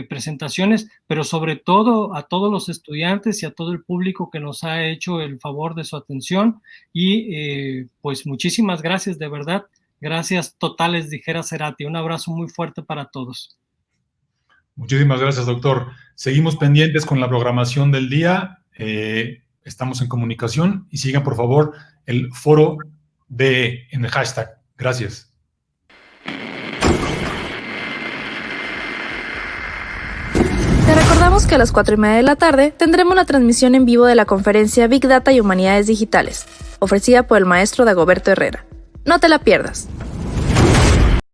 presentaciones, pero sobre todo a todos los estudiantes y a todo el público que nos ha hecho el favor de su atención y pues muchísimas gracias, de verdad, gracias totales, dijera Cerati. Un abrazo muy fuerte para todos. Muchísimas gracias, doctor. Seguimos pendientes con la programación del día, estamos en comunicación y sigan por favor el foro en el hashtag. Gracias. Te recordamos que a las 4:30 de la tarde tendremos una transmisión en vivo de la conferencia Big Data y Humanidades Digitales, ofrecida por el maestro Dagoberto Herrera. No te la pierdas.